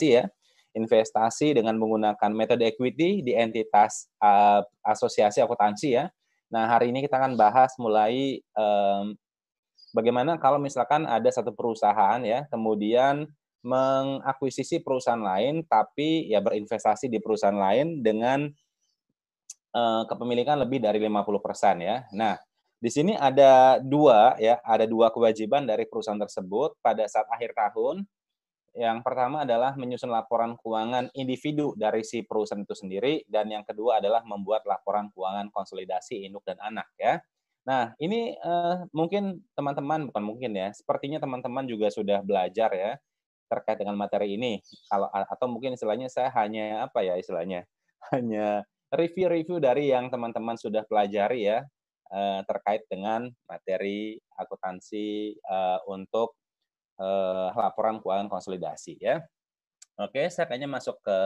ya, investasi dengan menggunakan metode equity di entitas asosiasi akuntansi ya. Nah, hari ini kita akan bahas mulai bagaimana kalau misalkan ada satu perusahaan ya, kemudian mengakuisisi perusahaan lain, tapi ya berinvestasi di perusahaan lain dengan kepemilikan lebih dari 50% ya. Nah, di sini ada 2 ya, ada 2 kewajiban dari perusahaan tersebut pada saat akhir tahun. Yang pertama adalah menyusun laporan keuangan individu dari si perusahaan itu sendiri, dan yang kedua adalah membuat laporan keuangan konsolidasi induk dan anak ya. Nah, ini, mungkin teman-teman bukan mungkin ya, sepertinya teman-teman juga sudah belajar ya, terkait dengan materi ini. Kalau atau mungkin istilahnya saya hanya, apa ya istilahnya, hanya review-review dari yang teman-teman sudah pelajari ya, terkait dengan materi akuntansi, untuk laporan keuangan konsolidasi ya. Oke, saya kayaknya masuk ke,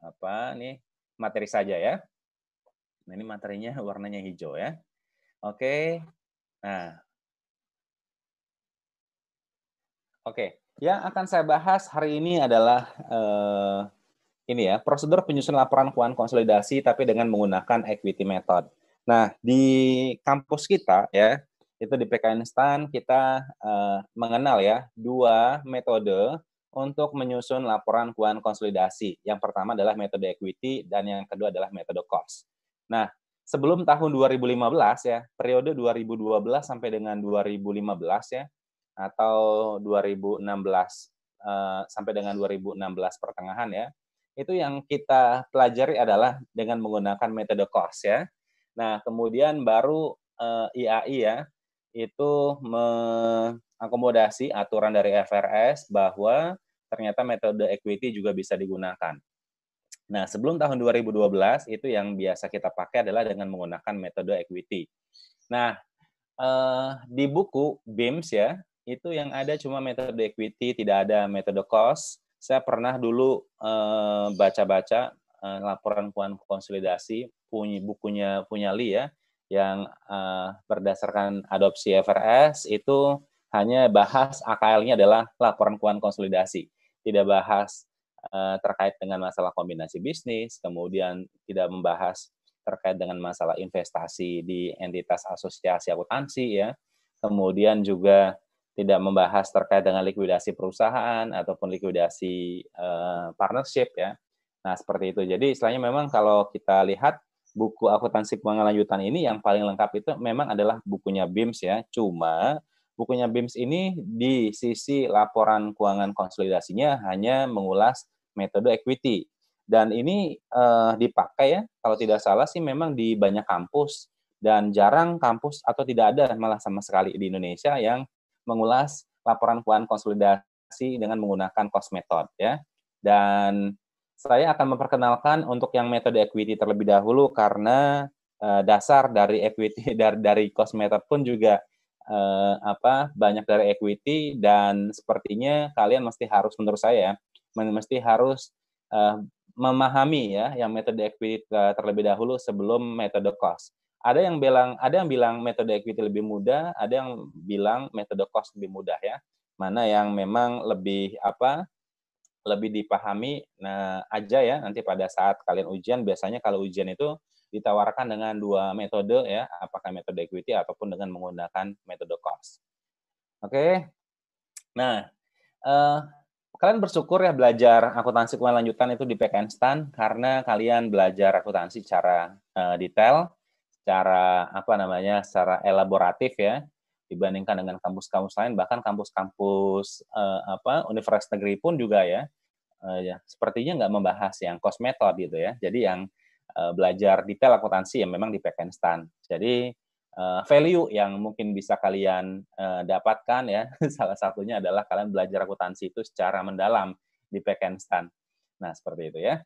apa nih, materi saja ya. Nah, ini materinya warnanya hijau ya. Oke. Nah, oke. Yang akan saya bahas hari ini adalah, ini ya, prosedur penyusunan laporan keuangan konsolidasi tapi dengan menggunakan equity method. Nah, di kampus kita ya, itu di PK Instan kita, mengenal ya 2 metode untuk menyusun laporan keuangan konsolidasi. Yang pertama adalah metode equity dan yang kedua adalah metode cost. Nah, sebelum tahun 2015 ya, periode 2012 sampai dengan 2015 ya, atau 2016, sampai dengan 2016 pertengahan ya, itu yang kita pelajari adalah dengan menggunakan metode cost ya. Nah, kemudian baru, IAI ya, itu mengakomodasi aturan dari FRS bahwa ternyata metode equity juga bisa digunakan. Nah, sebelum tahun 2012 itu yang biasa kita pakai adalah dengan menggunakan metode equity. Nah, di buku BIMS ya, itu yang ada cuma metode equity, tidak ada metode cost. Saya pernah dulu, baca-baca, laporan keuangan konsolidasi punya Lee ya, yang, berdasarkan adopsi FRS itu hanya bahas AKL-nya adalah laporan keuangan konsolidasi, tidak bahas, terkait dengan masalah kombinasi bisnis, kemudian tidak membahas terkait dengan masalah investasi di entitas asosiasi akuntansi ya, kemudian juga tidak membahas terkait dengan likuidasi perusahaan ataupun likuidasi, partnership ya. Nah, seperti itu. Jadi istilahnya memang kalau kita lihat buku akuntansi keuangan lanjutan ini yang paling lengkap itu memang adalah bukunya BIMS ya. Cuma bukunya BIMS ini di sisi laporan keuangan konsolidasinya hanya mengulas metode equity. Dan ini, dipakai ya, kalau tidak salah sih memang di banyak kampus dan jarang kampus atau tidak ada malah sama sekali di Indonesia yang mengulas laporan keuangan konsolidasi dengan menggunakan cost method ya. Dan saya akan memperkenalkan untuk yang metode equity terlebih dahulu karena, dasar dari equity dari cost method pun juga, banyak dari equity dan sepertinya kalian mesti harus menurut saya ya, mesti harus, eee, memahami ya yang metode equity terlebih dahulu sebelum metode cost. Ada yang bilang metode equity lebih mudah, ada yang bilang metode cost lebih mudah ya. Mana yang memang lebih dipahami, nah aja ya nanti pada saat kalian ujian, biasanya kalau ujian itu ditawarkan dengan 2 metode ya, apakah metode equity ataupun dengan menggunakan metode cost. Oke. Nah, eee, kalian bersyukur ya belajar akuntansi keuangan lanjutan itu di PK Instan karena kalian belajar akuntansi secara, detail, secara secara elaboratif ya, dibandingkan dengan kampus-kampus lain, bahkan kampus-kampus, universitas negeri pun juga ya, ya sepertinya nggak membahas yang cost method gitu ya. Jadi yang, belajar detail akuntansi ya memang di PK Instan. Jadi, value yang mungkin bisa kalian, dapatkan ya, salah satunya adalah kalian belajar akuntansi itu secara mendalam di PK Instan. Nah, seperti itu ya.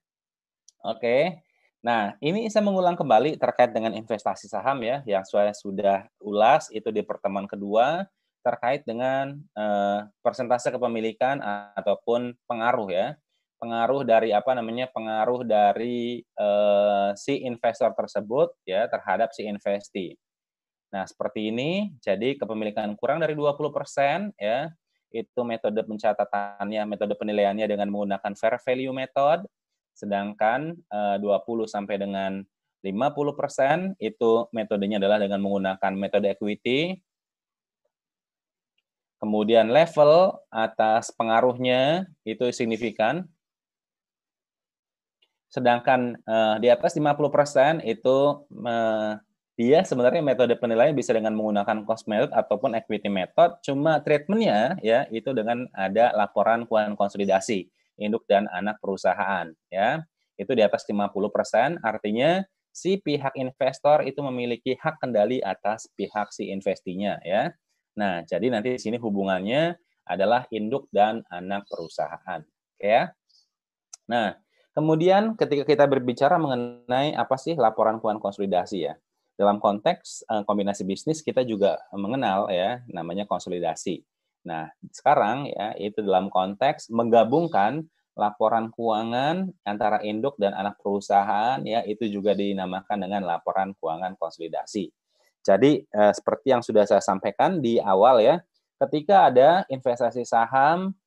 Oke. Nah, ini saya mengulang kembali terkait dengan investasi saham ya, yang saya sudah ulas itu di pertemuan kedua, terkait dengan, persentase kepemilikan ataupun pengaruh ya. Pengaruh dari pengaruh dari, si investor tersebut ya terhadap si investee. Nah, seperti ini, jadi kepemilikan kurang dari 20% ya, itu metode pencatatannya, metode penilaiannya dengan menggunakan fair value method, sedangkan 20 sampai dengan 50% itu metodenya adalah dengan menggunakan metode equity. Kemudian level atas pengaruhnya itu signifikan. Sedangkan di atas 50% itu dia sebenarnya metode penilaian bisa dengan menggunakan cost method ataupun equity method, cuma treatmentnya ya itu dengan ada laporan keuangan konsolidasi induk dan anak perusahaan ya. Itu di atas 50%, artinya si pihak investor itu memiliki hak kendali atas pihak si investinya ya. Nah, jadi nanti di sini hubungannya adalah induk dan anak perusahaan. Oke ya. Nah, kemudian ketika kita berbicara mengenai apa sih laporan keuangan konsolidasi ya. Dalam konteks kombinasi bisnis kita juga mengenal ya namanya konsolidasi. Nah, sekarang ya itu dalam konteks menggabungkan laporan keuangan antara induk dan anak perusahaan ya itu juga dinamakan dengan laporan keuangan konsolidasi. Jadi seperti yang sudah saya sampaikan di awal ya, ketika ada investasi saham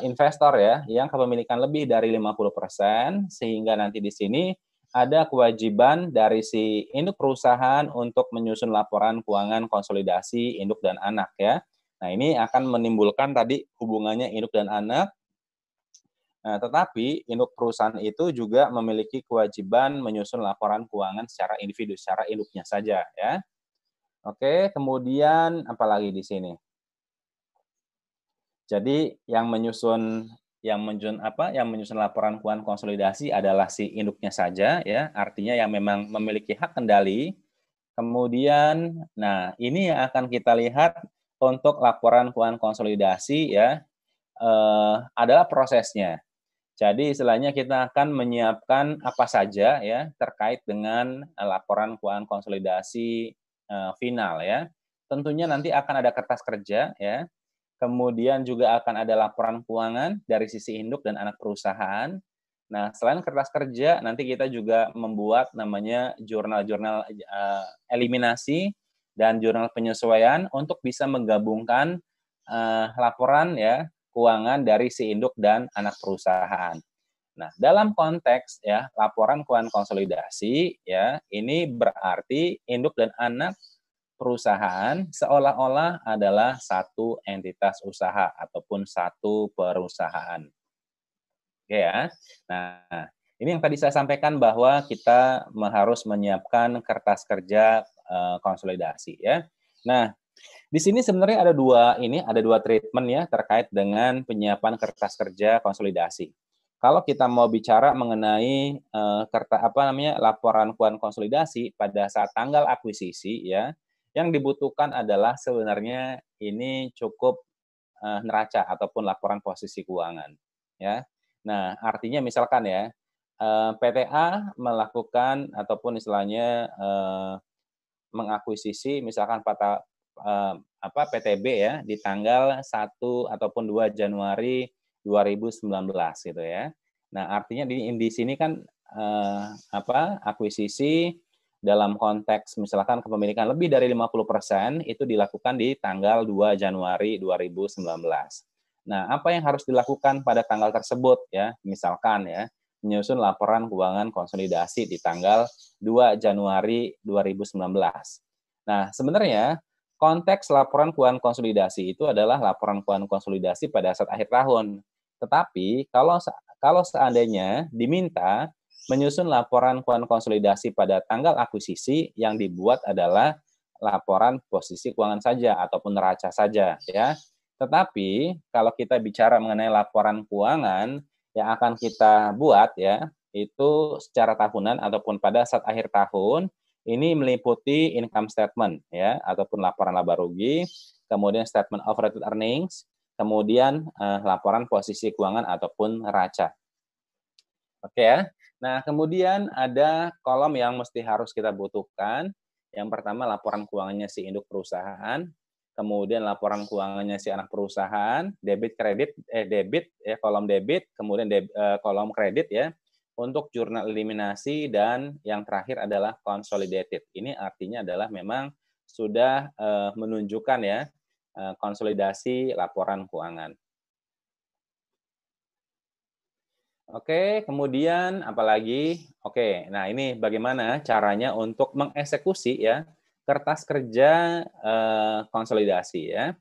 investor ya yang kepemilikan lebih dari 50% sehingga nanti di sini ada kewajiban dari si induk perusahaan untuk menyusun laporan keuangan konsolidasi induk dan anak ya. Nah, ini akan menimbulkan tadi hubungannya induk dan anak. Nah, tetapi induk perusahaan itu juga memiliki kewajiban menyusun laporan keuangan secara individu, secara induknya saja ya. Oke, kemudian apalagi di sini? Jadi yang menyusun laporan keuangan konsolidasi adalah si induknya saja ya, artinya yang memang memiliki hak kendali. Kemudian, nah ini yang akan kita lihat untuk laporan keuangan konsolidasi ya, adalah prosesnya. Jadi istilahnya kita akan menyiapkan apa saja ya terkait dengan laporan keuangan konsolidasi final ya. Tentunya nanti akan ada kertas kerja ya. Kemudian juga akan ada laporan keuangan dari sisi induk dan anak perusahaan. Nah, selain kertas kerja, nanti kita juga membuat namanya jurnal-jurnal eliminasi dan jurnal penyesuaian untuk bisa menggabungkan laporan ya keuangan dari si induk dan anak perusahaan. Nah, dalam konteks ya laporan keuangan konsolidasi ya, ini berarti induk dan anak perusahaan seolah-olah adalah satu entitas usaha ataupun satu perusahaan. Oke ya. Nah, ini yang tadi saya sampaikan bahwa kita harus menyiapkan kertas kerja konsolidasi ya. Nah, di sini sebenarnya ada dua treatment ya terkait dengan penyiapan kertas kerja konsolidasi. Kalau kita mau bicara mengenai laporan keuangan konsolidasi pada saat tanggal akuisisi ya, yang dibutuhkan adalah sebenarnya ini cukup neraca ataupun laporan posisi keuangan ya. Nah, artinya misalkan ya PTA melakukan ataupun istilahnya mengakuisisi misalkan PTB ya di tanggal 1 ataupun 2 Januari 2019 gitu ya. Nah, artinya di sini kan akuisisi dalam konteks misalkan kepemilikan lebih dari 50% itu dilakukan di tanggal 2 Januari 2019. Nah, apa yang harus dilakukan pada tanggal tersebut ya? Misalkan ya, menyusun laporan keuangan konsolidasi di tanggal 2 Januari 2019. Nah, sebenarnya konteks laporan keuangan konsolidasi itu adalah laporan keuangan konsolidasi pada saat akhir tahun. Tetapi kalau seandainya diminta menyusun laporan keuangan konsolidasi pada tanggal akuisisi, yang dibuat adalah laporan posisi keuangan saja ataupun neraca saja ya. Tetapi kalau kita bicara mengenai laporan keuangan yang akan kita buat ya, itu secara tahunan ataupun pada saat akhir tahun ini meliputi income statement ya ataupun laporan laba rugi, kemudian statement of retained earnings, kemudian laporan posisi keuangan ataupun neraca. Oke ya. Nah, kemudian ada kolom yang mesti harus kita butuhkan. Yang pertama laporan keuangannya si induk perusahaan, kemudian laporan keuangannya si anak perusahaan, debit ya kolom debit, kemudian kolom kredit ya. Untuk jurnal eliminasi dan yang terakhir adalah consolidated. Ini artinya adalah memang sudah menunjukkan ya konsolidasi laporan keuangan. Oke, kemudian apalagi? Oke, nah ini bagaimana caranya untuk mengeksekusi ya kertas kerja konsolidasi ya.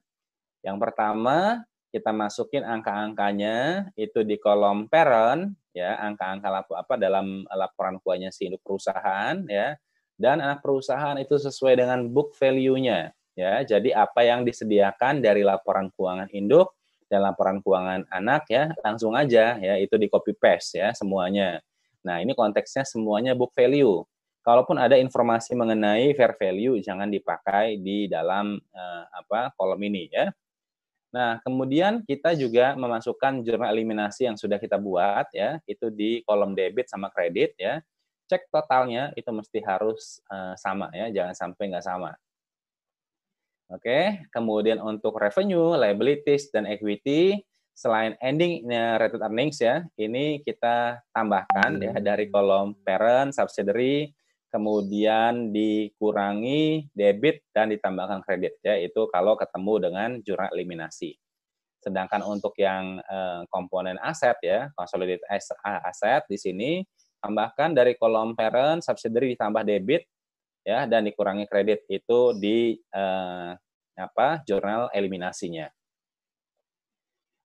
Yang pertama, kita masukin angka-angkanya itu di kolom parent ya, angka-angka dalam laporan keuangannya si induk perusahaan ya. Dan anak perusahaan itu sesuai dengan book value-nya ya. Jadi apa yang disediakan dari laporan keuangan induk dan laporan keuangan anak ya, langsung aja ya itu di copy paste ya semuanya. Nah, ini konteksnya semuanya book value. Kalaupun ada informasi mengenai fair value jangan dipakai di dalam kolom ini ya. Nah, kemudian kita juga memasukkan jurnal eliminasi yang sudah kita buat ya, itu di kolom debit sama kredit ya. Cek totalnya itu mesti harus sama ya, jangan sampai nggak sama. Oke, kemudian untuk revenue, liabilities, dan equity, selain ending rated earnings ya, ini kita tambahkan ya dari kolom parent, subsidiary, kemudian dikurangi debit dan ditambahkan kredit ya, itu kalau ketemu dengan jurnal eliminasi. Sedangkan untuk yang komponen aset ya, consolidated asset di sini tambahkan dari kolom parent, subsidiary ditambah debit ya dan dikurangi kredit itu di jurnal eliminasinya.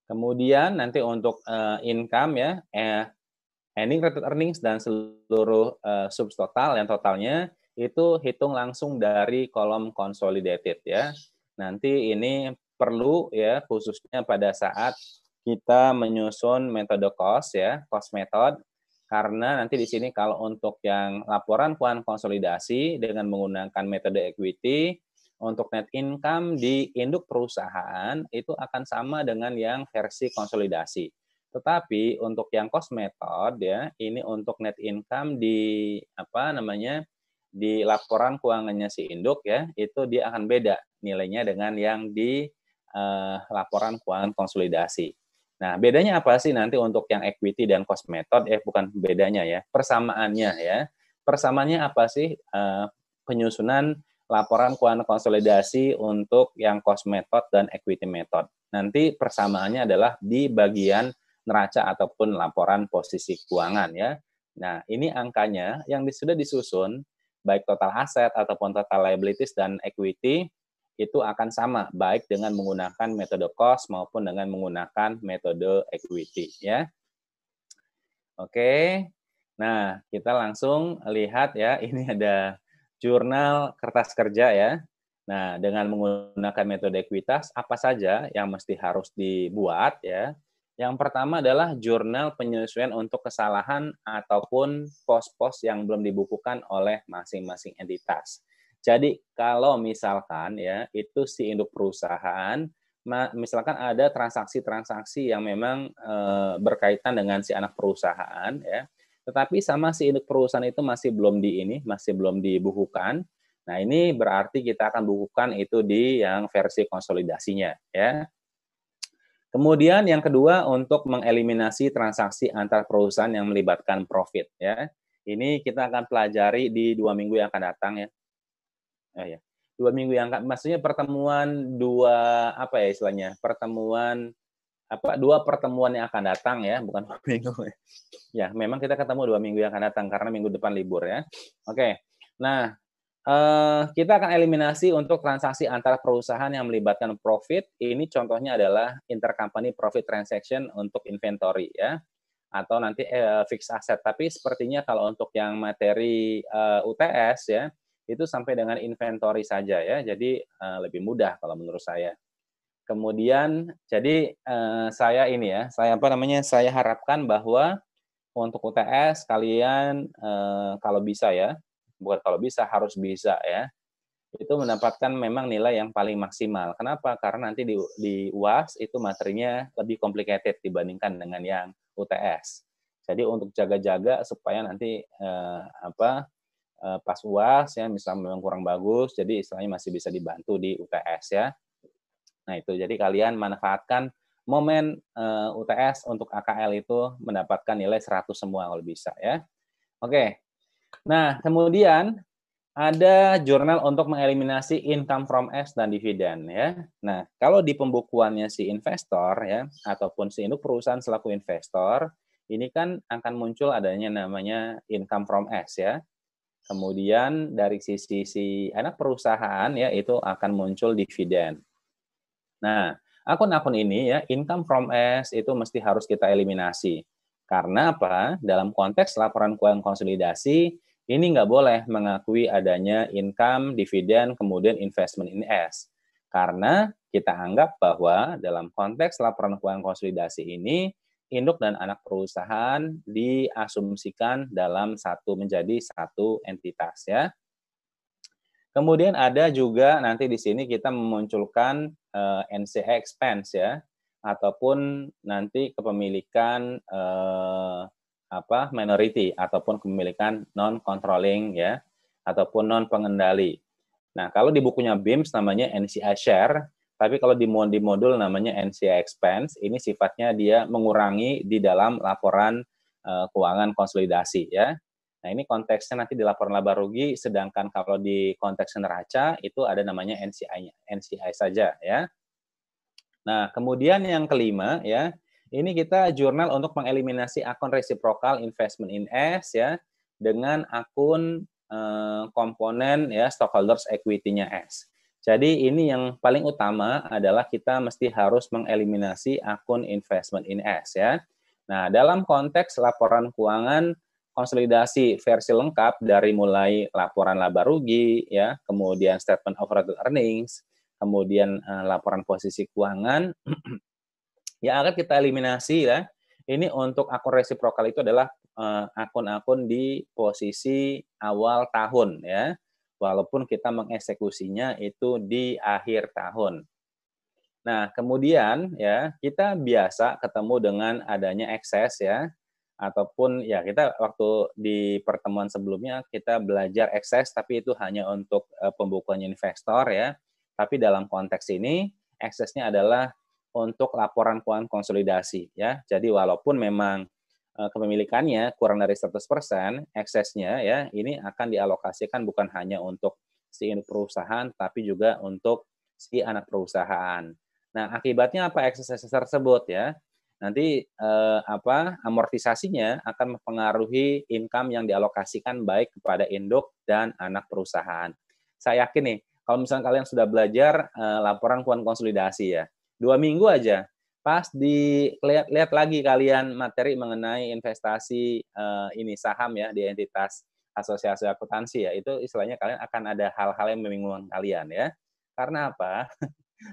Kemudian nanti untuk income ya, ending rated earnings dan seluruh subtotal yang totalnya itu hitung langsung dari kolom consolidated ya. Nanti ini perlu ya khususnya pada saat kita menyusun metode cost ya, cost method. Karena nanti di sini kalau untuk yang laporan keuangan konsolidasi dengan menggunakan metode equity, untuk net income di induk perusahaan itu akan sama dengan yang versi konsolidasi. Tetapi untuk yang cost method ya, ini untuk net income di di laporan keuangannya si induk ya, itu dia akan beda nilainya dengan yang di laporan keuangan konsolidasi. Nah, bedanya apa sih nanti untuk yang equity dan cost method? Bukan bedanya ya, persamaannya ya. Persamaannya apa sih? Penyusunan laporan keuangan konsolidasi untuk yang cost method dan equity method. Nanti persamaannya adalah di bagian neraca ataupun laporan posisi keuangan ya. Nah, ini angkanya yang sudah disusun baik total aset ataupun total liabilities dan equity itu akan sama baik dengan menggunakan metode cost maupun dengan menggunakan metode equity ya. Oke. Nah, kita langsung lihat ya, ini ada jurnal kertas kerja ya. Nah, dengan menggunakan metode ekuitas apa saja yang mesti harus dibuat ya. Yang pertama adalah jurnal penyesuaian untuk kesalahan ataupun pos-pos yang belum dibukukan oleh masing-masing entitas. Jadi kalau misalkan ya itu si induk perusahaan, misalkan ada transaksi-transaksi yang memang berkaitan dengan si anak perusahaan ya, tetapi sama si induk perusahaan itu masih belum dibukukan. Nah ini berarti kita akan bukukan itu di yang versi konsolidasinya ya. Kemudian yang kedua untuk mengeliminasi transaksi antar perusahaan yang melibatkan profit ya. Ini kita akan pelajari di 2 minggu yang akan datang ya. 2 minggu yang akan, maksudnya pertemuan dua pertemuan yang akan datang ya, bukan 2 minggu. Ya, memang kita ketemu 2 minggu yang akan datang karena minggu depan libur ya. Oke. Nah, kita akan eliminasi untuk transaksi antara perusahaan yang melibatkan profit. Ini contohnya adalah intercompany profit transaction untuk inventory ya, atau nanti fixed asset. Tapi sepertinya kalau untuk yang materi UTS ya, itu sampai dengan inventory saja ya. Jadi lebih mudah kalau menurut saya. Kemudian jadi saya harapkan bahwa untuk UTS kalian kalau bisa ya, bukan kalau bisa, harus bisa ya, itu mendapatkan memang nilai yang paling maksimal. Kenapa? Karena nanti di UAS itu materinya lebih complicated dibandingkan dengan yang UTS. Jadi untuk jaga-jaga supaya nanti pas UAS ya, misalnya memang kurang bagus, jadi istilahnya masih bisa dibantu di UTS ya. Nah itu, jadi kalian manfaatkan momen UTS untuk AKL itu mendapatkan nilai 100 semua kalau bisa ya. Oke. Nah, kemudian Ada jurnal untuk mengeliminasi income from S dan dividen ya. Nah, kalau di pembukuannya si investor ya ataupun si induk perusahaan selaku investor, ini kan akan muncul adanya namanya income from S ya. Kemudian dari sisi si anak perusahaan ya itu akan muncul dividen. Nah, akun-akun ini ya income from S itu mesti harus kita eliminasi. Karena apa? Dalam konteks laporan keuangan konsolidasi, ini nggak boleh mengakui adanya income, dividen, kemudian investment in S. Karena kita anggap bahwa dalam konteks laporan keuangan konsolidasi ini, induk dan anak perusahaan diasumsikan dalam menjadi satu entitas ya. Kemudian ada juga nanti di sini kita memunculkan NCI expense ya, ataupun nanti kepemilikan minority ataupun kepemilikan non controlling ya, ataupun non pengendali. Nah, kalau di bukunya BIMS namanya NCI share, tapi kalau di modul namanya NCI expense, ini sifatnya dia mengurangi di dalam laporan keuangan konsolidasi ya. Nah, ini konteksnya nanti di laporan laba rugi, sedangkan kalau di konteks neraca itu ada namanya NCI-nya, NCI saja ya. Nah, kemudian yang kelima ya, ini kita jurnal untuk mengeliminasi akun reciprocal investment in S ya dengan akun komponen ya stockholders equity-nya S. Jadi ini yang paling utama adalah kita mesti harus mengeliminasi akun investment in S ya. Nah, dalam konteks laporan keuangan konsolidasi versi lengkap dari mulai laporan laba rugi ya, kemudian statement of earnings, kemudian laporan posisi keuangan yang akan kita eliminasi ya. Ini untuk akun resiprokal itu adalah akun-akun di posisi awal tahun ya. Walaupun kita mengeksekusinya itu di akhir tahun. Nah, kemudian ya kita biasa ketemu dengan adanya ekses ya, ataupun ya kita waktu di pertemuan sebelumnya kita belajar ekses tapi itu hanya untuk pembukuan investor ya. Tapi dalam konteks ini eksesnya adalah untuk laporan keuangan konsolidasi ya. Jadi walaupun memang kepemilikannya kurang dari 100%, eksesnya ya ini akan dialokasikan bukan hanya untuk si induk perusahaan tapi juga untuk si anak perusahaan. Nah, akibatnya apa ekses tersebut ya? Nanti amortisasinya akan mempengaruhi income yang dialokasikan baik kepada induk dan anak perusahaan. Saya yakin nih, kalau misalnya kalian sudah belajar laporan keuangan konsolidasi ya, 2 minggu aja, pas lihat lagi kalian materi mengenai investasi ini saham ya di entitas asosiasi akuntansi ya, itu istilahnya kalian akan ada hal-hal yang membingungkan kalian ya. Karena apa?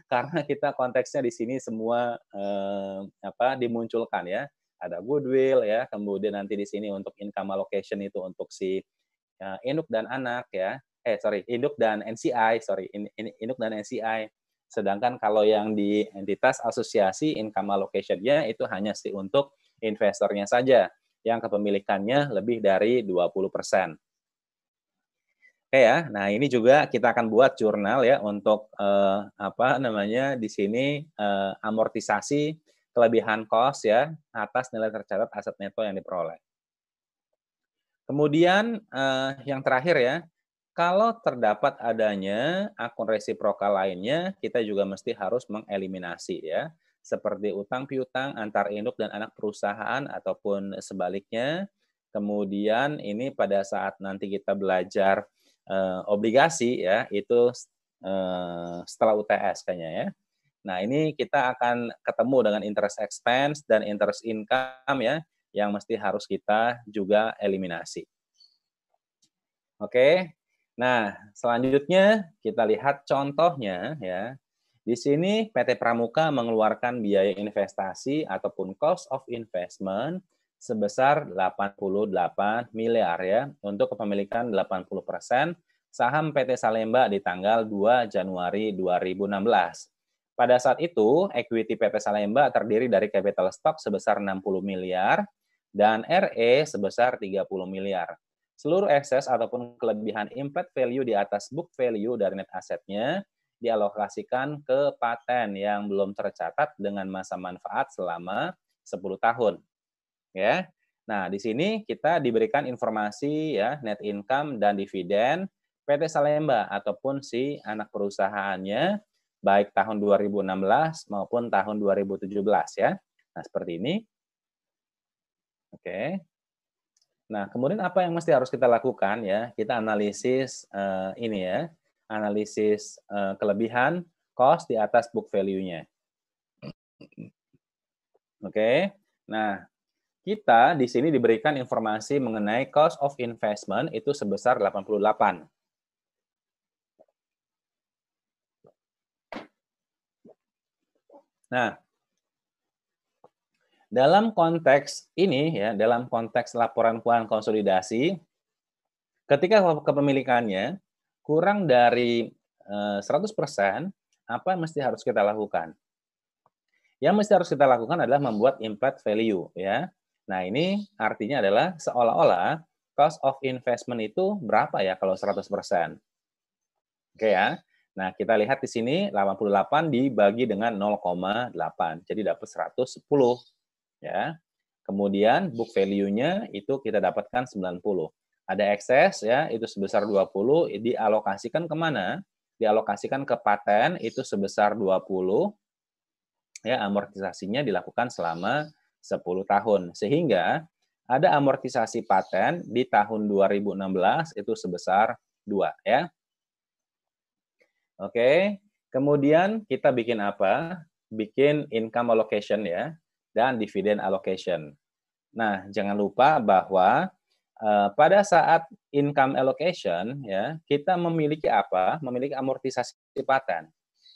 Karena kita konteksnya di sini semua dimunculkan ya. Ada goodwill ya, kemudian nanti di sini untuk income allocation itu untuk si induk dan anak ya. Induk dan NCI, induk dan NCI. Sedangkan kalau yang di entitas asosiasi income allocation-nya itu hanya untuk investornya saja yang kepemilikannya lebih dari 20%. Oke ya. Nah, ini juga kita akan buat jurnal ya untuk di sini amortisasi kelebihan cost ya atas nilai tercatat aset neto yang diperoleh. Kemudian yang terakhir ya, kalau terdapat adanya akun resiprokal lainnya, kita juga mesti harus mengeliminasi ya, seperti utang piutang antar induk dan anak perusahaan ataupun sebaliknya. Kemudian ini pada saat nanti kita belajar obligasi ya, itu setelah UTS kayaknya ya. Nah, ini kita akan ketemu dengan interest expense dan interest income ya, yang mesti harus kita juga eliminasi. Oke. Nah, selanjutnya kita lihat contohnya ya. Di sini PT Pramuka mengeluarkan biaya investasi ataupun cost of investment sebesar 88 miliar ya untuk kepemilikan 80% saham PT Salemba di tanggal 2 Januari 2016. Pada saat itu, equity PT Salemba terdiri dari capital stock sebesar 60 miliar dan RE sebesar 30 miliar. Seluruh ekses ataupun kelebihan implied value di atas book value dari net asetnya dialokasikan ke paten yang belum tercatat dengan masa manfaat selama 10 tahun. Ya. Nah, di sini kita diberikan informasi ya net income dan dividen PT Salemba ataupun si anak perusahaannya baik tahun 2016 maupun tahun 2017 ya. Nah, seperti ini. Oke. Nah, kemudian apa yang mesti harus kita lakukan ya? Kita analisis ini ya, analisis kelebihan cost di atas book value-nya. Oke. Nah, kita di sini diberikan informasi mengenai cost of investment itu sebesar 88. Nah, dalam konteks ini ya, dalam konteks laporan keuangan konsolidasi, ketika kepemilikannya kurang dari 100%, apa yang mesti harus kita lakukan? Yang mesti harus kita lakukan adalah membuat implied value ya. Nah, ini artinya adalah seolah-olah cost of investment itu berapa ya kalau 100%? Oke ya. Nah, kita lihat di sini 88 dibagi dengan 0,8. Jadi dapat 110 ya. Kemudian book value-nya itu kita dapatkan 90. Ada excess ya, itu sebesar 20, dialokasikan kemana? Dialokasikan ke paten itu sebesar 20, ya amortisasinya dilakukan selama 10 tahun. Sehingga ada amortisasi paten di tahun 2016 itu sebesar 2 ya. Oke, kemudian kita bikin apa? Bikin income allocation ya, dan dividend allocation. Nah, jangan lupa bahwa pada saat income allocation ya, kita memiliki apa? Memiliki amortisasi paten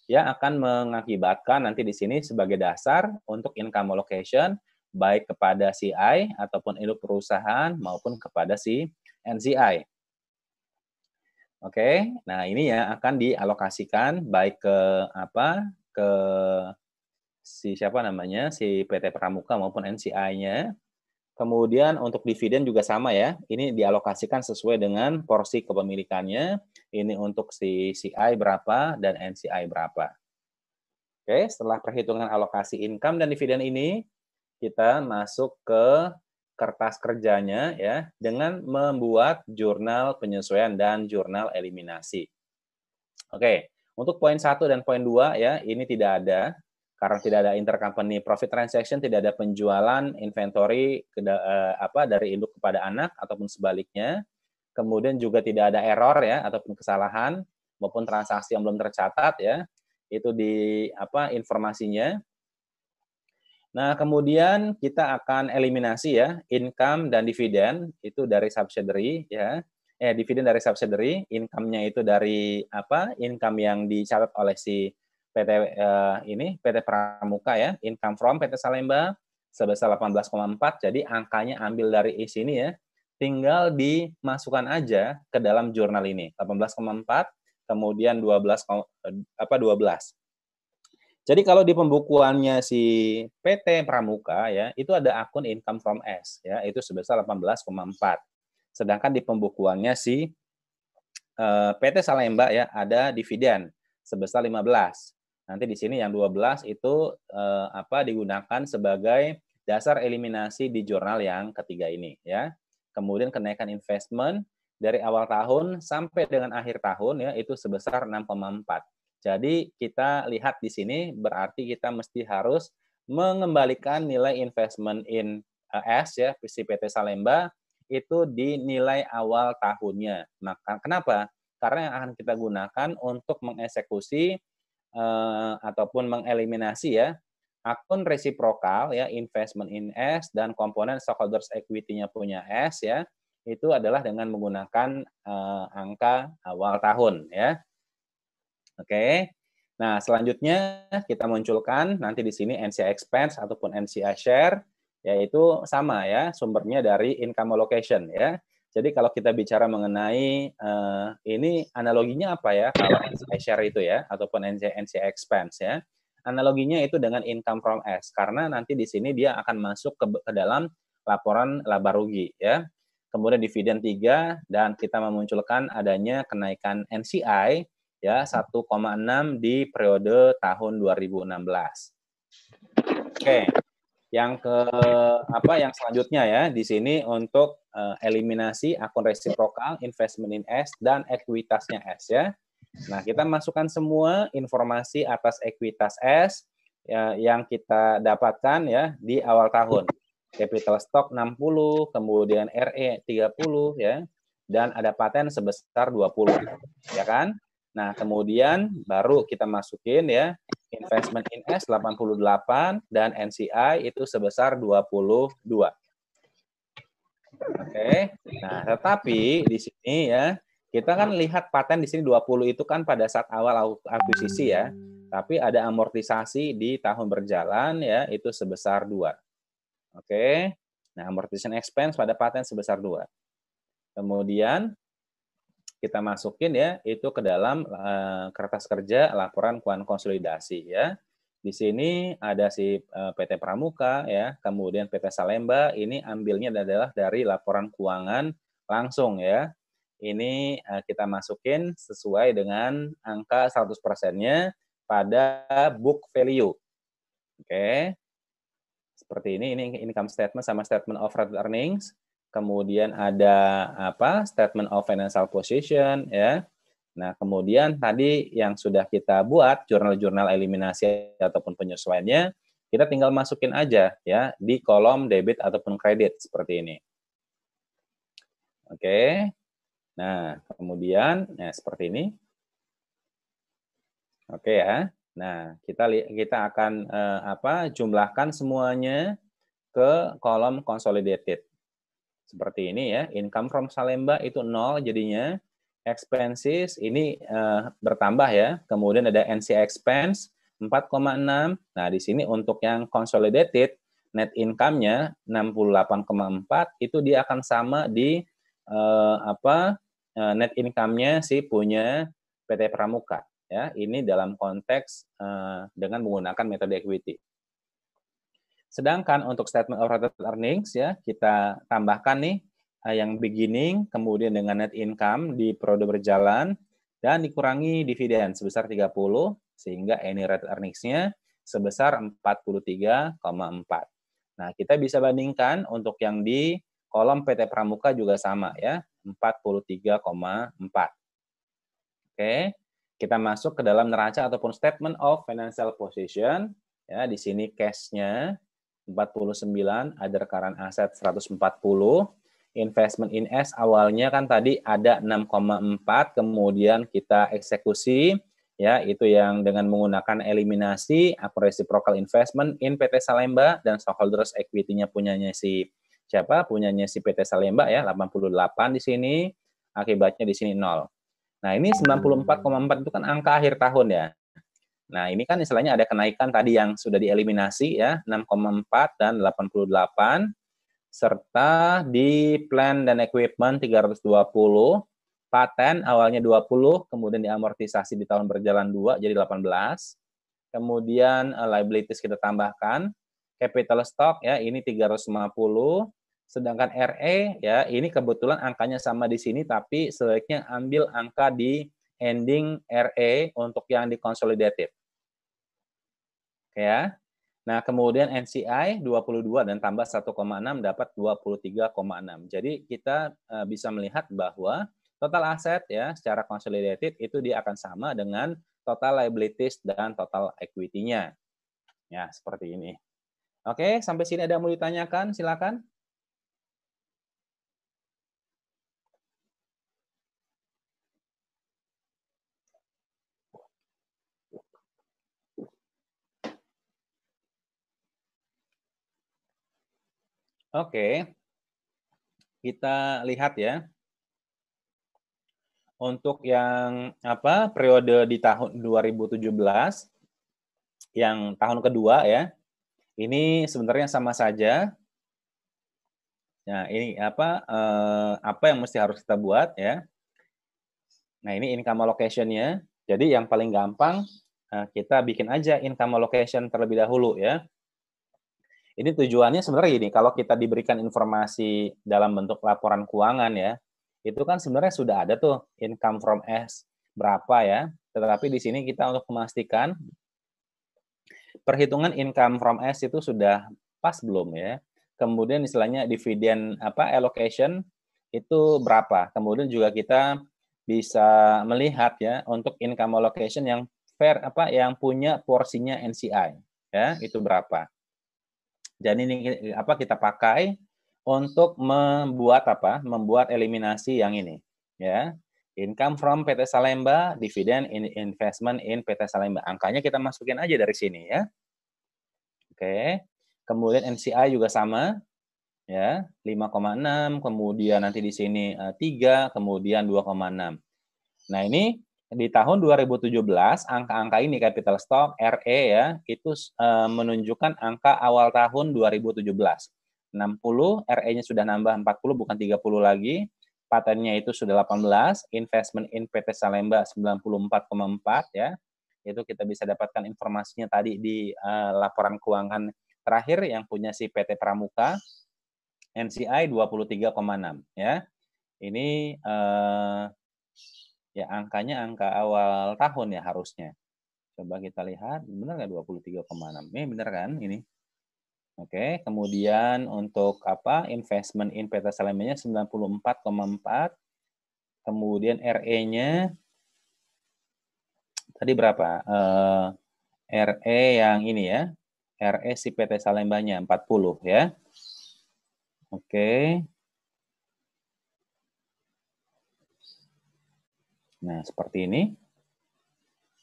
yang akan mengakibatkan nanti di sini sebagai dasar untuk income allocation baik kepada CI ataupun induk perusahaan maupun kepada si NCI. Oke, nah ini ya akan dialokasikan baik ke apa? Ke si siapa namanya? Si PT Pramuka maupun NCI-nya. Kemudian untuk dividen juga sama ya. Ini dialokasikan sesuai dengan porsi kepemilikannya. Ini untuk si CI berapa dan NCI berapa. Oke, setelah perhitungan alokasi income dan dividen ini, kita masuk ke kertas kerjanya ya dengan membuat jurnal penyesuaian dan jurnal eliminasi. Oke, untuk poin 1 dan poin 2 ya, ini tidak ada karena tidak ada intercompany profit transaction, tidak ada penjualan inventory dari induk kepada anak ataupun sebaliknya. Kemudian juga tidak ada error ya ataupun kesalahan maupun transaksi yang belum tercatat ya. Itu di informasinya. Nah, kemudian kita akan eliminasi ya, income dan dividen itu dari subsidiary ya. Dividen dari subsidiary, income-nya itu dari income yang dicatat oleh si PT PT Pramuka ya, income from PT Salemba sebesar 18,4. Jadi angkanya ambil dari sini ya. Tinggal dimasukkan aja ke dalam jurnal ini. 18,4 kemudian 12. Jadi kalau di pembukuannya si PT Pramuka ya, itu ada akun income from S ya, itu sebesar 18,4. Sedangkan di pembukuannya si PT Salemba ya ada dividen sebesar 15. Nanti di sini yang 12 itu digunakan sebagai dasar eliminasi di jurnal yang ketiga ini ya. Kemudian kenaikan investment dari awal tahun sampai dengan akhir tahun ya itu sebesar 6,4. Jadi kita lihat di sini berarti kita mesti harus mengembalikan nilai investment in S ya si PT Salemba itu di nilai awal tahunnya. Maka kenapa? Karena yang akan kita gunakan untuk mengeksekusi ataupun mengeliminasi ya akun resiprokal ya investment in S dan komponen stockholders equity-nya punya S ya itu adalah dengan menggunakan angka awal tahun ya. Oke. Nah, selanjutnya kita munculkan nanti di sini NCI expense ataupun NCI share, yaitu sama ya, sumbernya dari income allocation ya. Jadi kalau kita bicara mengenai ini analoginya apa ya kalau NCI share itu ya ataupun NCI expense ya. Analoginya itu dengan income from S karena nanti di sini dia akan masuk ke dalam laporan laba rugi ya. Kemudian dividen 3 dan kita memunculkan adanya kenaikan NCI ya 1,6 di periode tahun 2016. Oke. Yang yang selanjutnya ya di sini untuk eliminasi akun resiprokal, investment in S dan ekuitasnya S ya. Nah, kita masukkan semua informasi atas ekuitas S ya, yang kita dapatkan ya di awal tahun. Capital stock 60, kemudian RE 30 ya, dan ada paten sebesar 20 ya kan? Nah, kemudian baru kita masukin ya investment in S 88 dan NCI itu sebesar 22. Oke. Nah, tetapi di sini ya kita kan lihat paten di sini 20 itu kan pada saat awal akuisisi ya. Tapi ada amortisasi di tahun berjalan ya itu sebesar 2. Oke. Nah, amortization expense pada paten sebesar 2. Kemudian kita masukin ya itu ke dalam kertas kerja laporan keuangan konsolidasi ya. Di sini ada si PT Pramuka ya, kemudian PT Salemba ini ambilnya adalah dari laporan keuangan langsung ya. Ini kita masukin sesuai dengan angka 100%-nya pada book value. Oke. Seperti ini income statement sama statement of earnings. Kemudian ada statement of financial position ya. Nah, kemudian tadi yang sudah kita buat jurnal-jurnal eliminasi ataupun penyesuaiannya, kita tinggal masukin aja ya di kolom debit ataupun kredit seperti ini. Oke. Nah, kemudian seperti ini. Oke ya. Nah, kita akan jumlahkan semuanya ke kolom consolidated. Seperti ini ya, income from Salemba itu 0 jadinya, expenses ini bertambah ya, kemudian ada NC expense 4,6. Nah, di sini untuk yang consolidated, net income-nya 68,4 itu dia akan sama di net income-nya si punya PT Pramuka ya. Ini dalam konteks dengan menggunakan metode equity. Sedangkan untuk statement of earnings ya, kita tambahkan nih yang beginning, kemudian dengan net income di periode berjalan, dan dikurangi dividen sebesar 30, sehingga any rated earnings-nya sebesar 43,4. Nah, kita bisa bandingkan untuk yang di kolom PT Pramuka juga sama ya, 43,4. Oke, kita masuk ke dalam neraca ataupun statement of financial position. Ya, di sini cash-nya 49, other current asset 140, investment in S awalnya kan tadi ada 6,4, kemudian kita eksekusi, ya itu yang dengan menggunakan eliminasi akun reciprocal investment in PT Salemba dan stockholders equity-nya punyanya si siapa? Punyanya si PT Salemba ya, 88 di sini, akibatnya di sini 0. Nah, ini 94,4 itu kan angka akhir tahun ya. Nah, ini kan istilahnya ada kenaikan tadi yang sudah dieliminasi ya, 6,4 dan 88, serta di plan dan equipment 320, paten awalnya 20, kemudian diamortisasi di tahun berjalan 2 jadi 18. Kemudian liabilities kita tambahkan, capital stock ya ini 350, sedangkan RE ya ini kebetulan angkanya sama di sini tapi sebaiknya ambil angka di ending RE untuk yang di consolidated. Ya. Nah, kemudian NCI 22 dan tambah 1,6 dapat 23,6. Jadi kita bisa melihat bahwa total aset ya secara consolidated itu dia akan sama dengan total liabilities dan total equity-nya. Ya, seperti ini. Oke, sampai sini ada yang mau ditanyakan? Silakan. Oke, kita lihat ya. Untuk yang periode di tahun 2017, yang tahun kedua ya, ini sebenarnya sama saja. Nah, ini apa yang mesti harus kita buat ya. Nah, ini income allocation-nya. Jadi yang paling gampang kita bikin aja income allocation terlebih dahulu ya. Ini tujuannya sebenarnya gini, kalau kita diberikan informasi dalam bentuk laporan keuangan ya, itu kan sebenarnya sudah ada tuh income from S berapa ya. Tetapi di sini kita untuk memastikan perhitungan income from S itu sudah pas belum ya. Kemudian istilahnya dividen allocation itu berapa. Kemudian juga kita bisa melihat ya untuk income allocation yang fair yang punya porsinya NCI ya, itu berapa. Jadi ini kita pakai untuk membuat eliminasi yang ini ya. Income from PT Salemba, dividen investment in PT Salemba. Angkanya kita masukin aja dari sini ya. Oke. Kemudian NCI juga sama ya, 5,6, kemudian nanti di sini 3, kemudian 2,6. Nah, ini di tahun 2017 angka-angka ini capital stock RE ya, itu menunjukkan angka awal tahun 2017. 60, RE-nya sudah nambah 40 bukan 30 lagi. Patennya itu sudah 18, investment in PT Salemba 94,4 ya. Itu kita bisa dapatkan informasinya tadi di laporan keuangan terakhir yang punya si PT Pramuka. NCI 23,6 ya. Ini ya angkanya angka awal tahun ya harusnya. Coba kita lihat, benar nggak 23,6? Ini benar kan ini? Oke, kemudian untuk investment in PT Salembanya 94,4. Kemudian RE-nya tadi berapa? RE yang ini ya. RE si PT Salembanya 40 ya. Oke. Nah, seperti ini.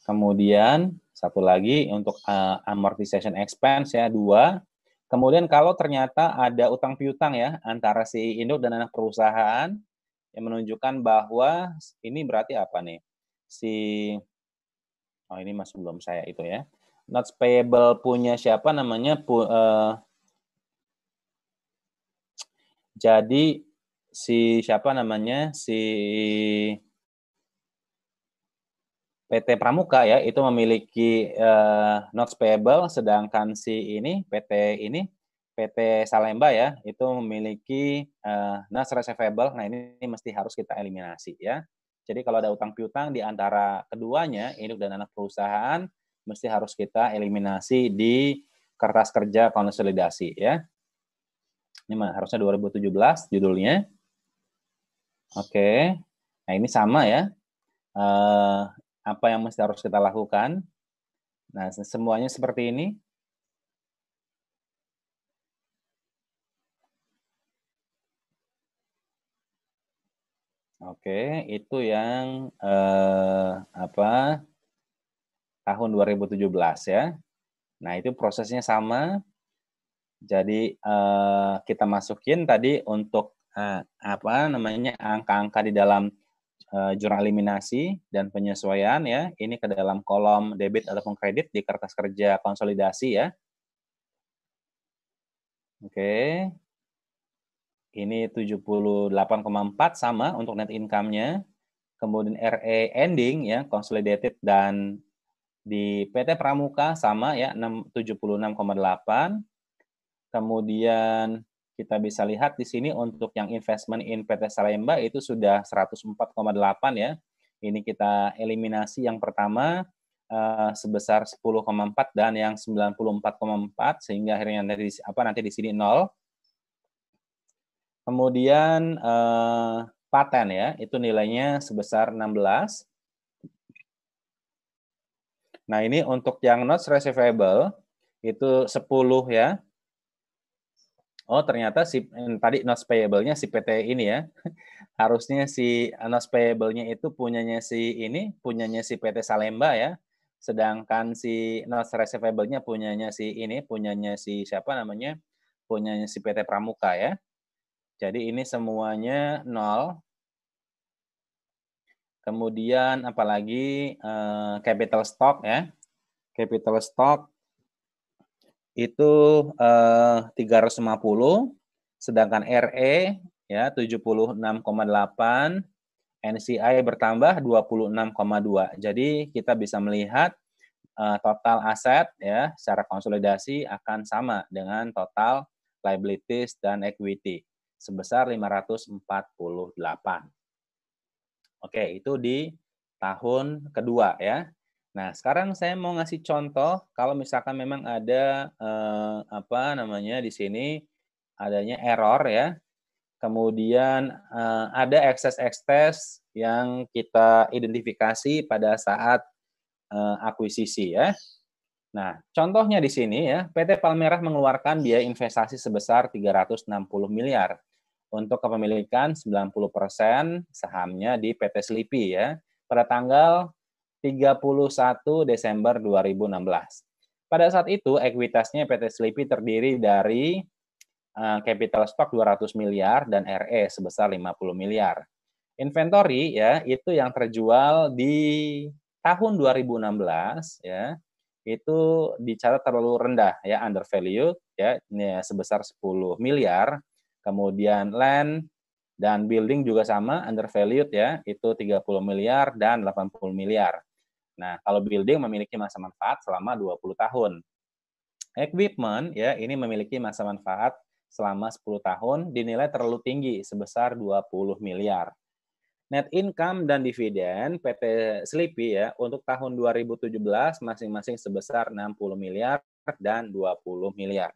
Kemudian satu lagi untuk amortization expense ya 2. Kemudian kalau ternyata ada utang piutang ya antara si induk dan anak perusahaan yang menunjukkan bahwa ini berarti apa nih? Ini masih belum saya itu ya. Notes payable punya siapa namanya? Jadi si siapa namanya? Si PT Pramuka ya itu memiliki notes payable, sedangkan si ini PT Salemba ya itu memiliki notes receivable. Nah ini mesti harus kita eliminasi ya. Jadi kalau ada utang piutang di antara keduanya, induk dan anak perusahaan, mesti harus kita eliminasi di kertas kerja konsolidasi ya. Ini harusnya 2017 judulnya. Oke. Nah ini sama ya. Apa yang mesti harus kita lakukan. Nah, semuanya seperti ini. Oke, itu yang tahun 2017 ya. Nah, itu prosesnya sama. Jadi kita masukin tadi untuk angka-angka di dalam jurnal eliminasi dan penyesuaian ya. Ini ke dalam kolom debit ataupun kredit di kertas kerja konsolidasi ya. Oke. Ini 78,4 sama untuk net income-nya. Kemudian RE ending ya, consolidated dan di PT Pramuka sama ya, 76,8. Kemudian kita bisa lihat di sini untuk yang investment in PT Salemba itu sudah 104,8 ya. Ini kita eliminasi yang pertama sebesar 10,4 dan yang 94,4 sehingga akhirnya nanti di sini 0. Kemudian paten ya, itu nilainya sebesar 16. Nah, ini untuk yang notes receivable itu 10 ya. Oh, ternyata tadi notes payable-nya si PT ini ya. Harusnya si notes payable-nya itu punyanya si PT Salemba ya. Sedangkan si notes receivable-nya punyanya si siapa namanya? Punyanya si PT Pramuka ya. Jadi ini semuanya 0. Kemudian apalagi capital stock ya. Capital stock itu 350, sedangkan RE ya 76,8, NCI bertambah 26,2. Jadi kita bisa melihat total aset ya secara konsolidasi akan sama dengan total liabilities dan equity sebesar 548. Oke, itu di tahun kedua ya. Nah, sekarang saya mau ngasih contoh kalau misalkan memang ada, di sini adanya error ya, kemudian, ada ekses-ekses yang kita identifikasi pada saat, akuisisi ya. Nah, contohnya di sini ya, PT Palmerah mengeluarkan biaya investasi sebesar 360 miliar untuk kepemilikan 90% sahamnya di PT Slipi ya, pada tanggal 31 Desember 2016. Pada saat itu, ekuitasnya PT Slipi terdiri dari capital stock 200 miliar dan RE sebesar 50 miliar. Inventory ya, itu yang terjual di tahun 2016 ya, itu dicatat terlalu rendah ya, undervalued ya, ini ya sebesar 10 miliar. Kemudian land dan building juga sama, undervalued ya, itu 30 miliar dan 80 miliar. Nah, kalau building memiliki masa manfaat selama 20 tahun. Equipment ya, ini memiliki masa manfaat selama 10 tahun dinilai terlalu tinggi sebesar 20 miliar. Net income dan dividen PT Slipi ya untuk tahun 2017 masing-masing sebesar 60 miliar dan 20 miliar.